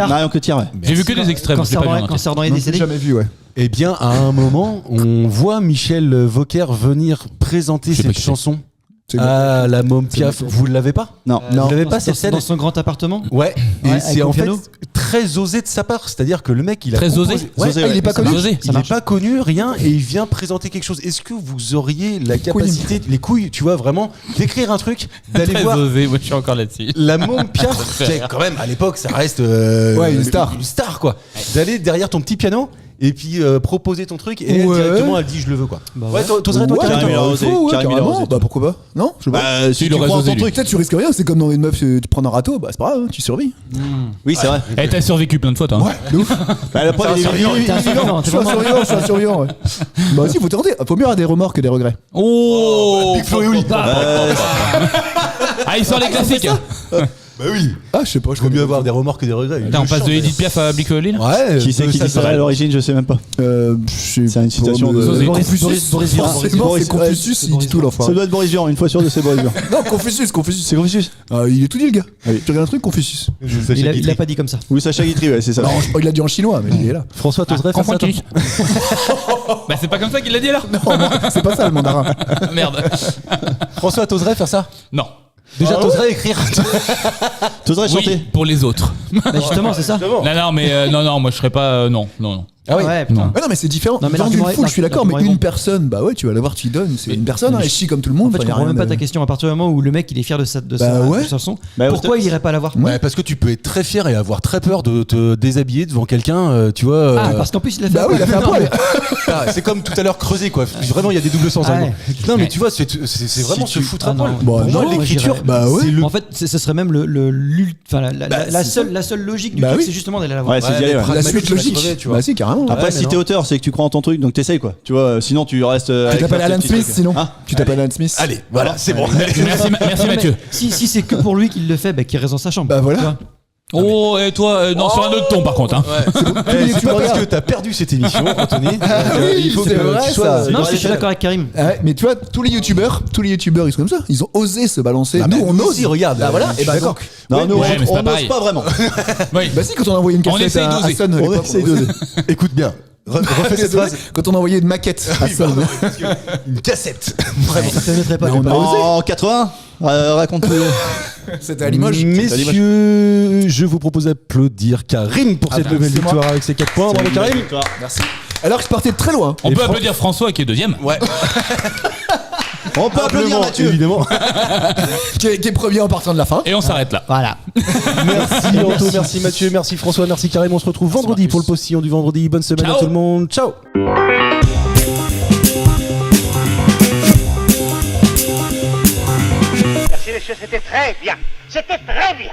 Marion Cotillard, ouais. J'ai vu que des extraits. moi, je l'ai pas bien en tête. Cancer dans les Non, j'ai décédés. jamais vu, ouais. Eh bien, à un moment, on voit Michel Vauquer venir présenter sais pas cette qui c'est. chanson C'est à la Môme Piaf. Vous l'avez pas? Non. Vous l'avez pas Dans- cette scène? Dans son grand appartement. Ouais. Et Ouais, c'est avec en au fait piano. très osé de sa part. C'est-à-dire que le mec, il a Très osé. proposé- Ouais, Osé, Ah, il est pas connu. Osé. il n'est pas connu, rien, et il vient présenter quelque chose. Est-ce que vous auriez la capacité, les couilles, tu vois, vraiment, d'écrire un truc, d'aller Très voir osé, moi je suis encore là-dessus. la Môme Piaf, qui est quand même, à l'époque, ça reste Ouais, une star. Une star, quoi. D'aller derrière ton petit piano et puis proposer ton truc, et elle, Ouais. directement, elle dit je le veux, quoi. Bah ouais, t'oserais, toi, Ouais, Karim, Karim, il a il osé, faut, ouais, Karim, il a carrément. osé. Bah pourquoi pas? Non, je sais pas. Bah, si Il tu aurait crois en osé, ton lui. truc. Peut-être tu risques rien, c'est comme dans une meuf, tu prends un râteau, bah c'est pas grave, tu survis. Oui, c'est vrai. Eh, t'as survécu plein de fois toi. hein. De ouf. Bah, le problème, il est T'es un survivant, Je t'es suis un vraiment- survivant, je suis un survivant, ouais. Bah si, faut tenter. Faut mieux avoir des remords que des regrets. Oh Big Flo et Oli. Ah, il sort les classiques. Bah oui. Ah, je sais pas, je Vaut mieux avoir des remords que des regrets. Putain, on passe de Edith Piaf à Big Flo et Oli, là. Ouais. Qui c'est qui dit ça à l'origine, je sais même pas. C'est une citation de. Boris- Confucius. Boris Vian. Forcément, Boris- c'est Confucius, il dit tout Ça l'enfoiré. doit être Boris Vian, une fois sûr de c'est Boris Vian. Non, Confucius. C'est Confucius. Ah, il est tout dit le gars. Tu regardes un truc, Confucius. Il a pas dit comme ça. Oui, Sacha Guitry, ouais, c'est ça. Non, il a dit en chinois, mais il est là. François, t'oserais faire ça, toi Confucius. Bah, c'est pas comme ça qu'il l'a dit alors. C'est pas ça le mandarin. Merde. François, t'oserais faire ça? Non. Déjà, t'oserais écrire. T'oserais chanter Oui, pour les autres. Bah, justement, c'est ça. Non, mais non, moi je serais pas. Non. Ah oui. Ouais, putain. Ouais, non, mais c'est différent. Non, mais Dans une l'argument est- foule, je suis d'accord, mais l'argument est une bon. personne, bah ouais, tu vas la voir, tu lui donnes. C'est une personne, hein, elle chie comme tout le monde. En fait, je enfin, y a comprends rien même pas de- ta question. À partir du moment où le mec il est fier de sa Bah ouais. chanson, Bah, pourquoi il irait pas la voir? Ouais, parce que tu peux être très fier et avoir très peur de te déshabiller devant quelqu'un, tu vois. Ah, parce qu'en plus il a fait. Bah oui, il a fait un poil. Ah, c'est comme tout à l'heure creuser, quoi. Vraiment, il y a des doubles sens. Ah hein. ouais. Non, mais tu vois, c'est vraiment Si se tu- foutre Ah à poil. non. Bon, Pour moi, non, l'écriture, moi, bah ouais. c'est le. En fait, ce serait même la seule logique du Bah truc, oui. c'est justement d'aller la voir. Ouais, c'est d'y aller, ouais. La suite tu vas logique. crever, tu vois. Bah si, carrément. Après, Ouais, si mais t'es non. auteur, c'est que tu crois en ton truc, donc t'essayes quoi. Tu vois, sinon tu restes. Tu avec t'appelles ta Alan petite Smith truc. sinon. Hein Tu t'appelles Alan Smith. Allez, voilà, c'est bon. Merci Mathieu. Si c'est que pour lui qu'il le fait, bah qu'il reste dans sa chambre. Bah voilà. Tu vois. Oh, et toi, non, sur un autre ton par contre. Hein. C'est pas parce que t'as perdu cette émission, Anthony. oui, Il faut c'est que vrai, tu sois. ça. Non, je suis d'accord avec Karim. Ouais, mais tu vois, tous les youtubeurs, ils sont comme ça. Ils ont osé se balancer. Ah, Nous, bah, on nous ose. aussi, regarde. Bah voilà. Je Et bah suis donc. Non, nous, Ouais, mais c'est on pas n'ose pareil. pas vraiment. Oui. Bah si, quand on a envoyé une On cassette essaye à d'oser. Son, On essaye d'oser. Écoute bien. Refais cette phrase. Quand on a envoyé une maquette à Son. Une cassette. Ça te mettrait pas. Mais on a osé. En 80, raconte-nous. C'était à Limoges. Messieurs, je vous propose d'applaudir Karim pour cette bah, nouvelle c'est moi. victoire avec ses 4 points. Bravo Karim. Merci. Alors que je partais de très loin. On peut applaudir François qui est deuxième. Ouais. On peut applaudir Mathieu. Évidemment. Qui est premier en partant de la fin. Et on s'arrête là. Voilà. Merci Anto, merci Mathieu, merci François, merci Karim. On se retrouve vendredi pour le postillon du vendredi. Bonne semaine Ciao. à tout le monde. Ciao. Merci messieurs, c'était très bien. C'était très bien.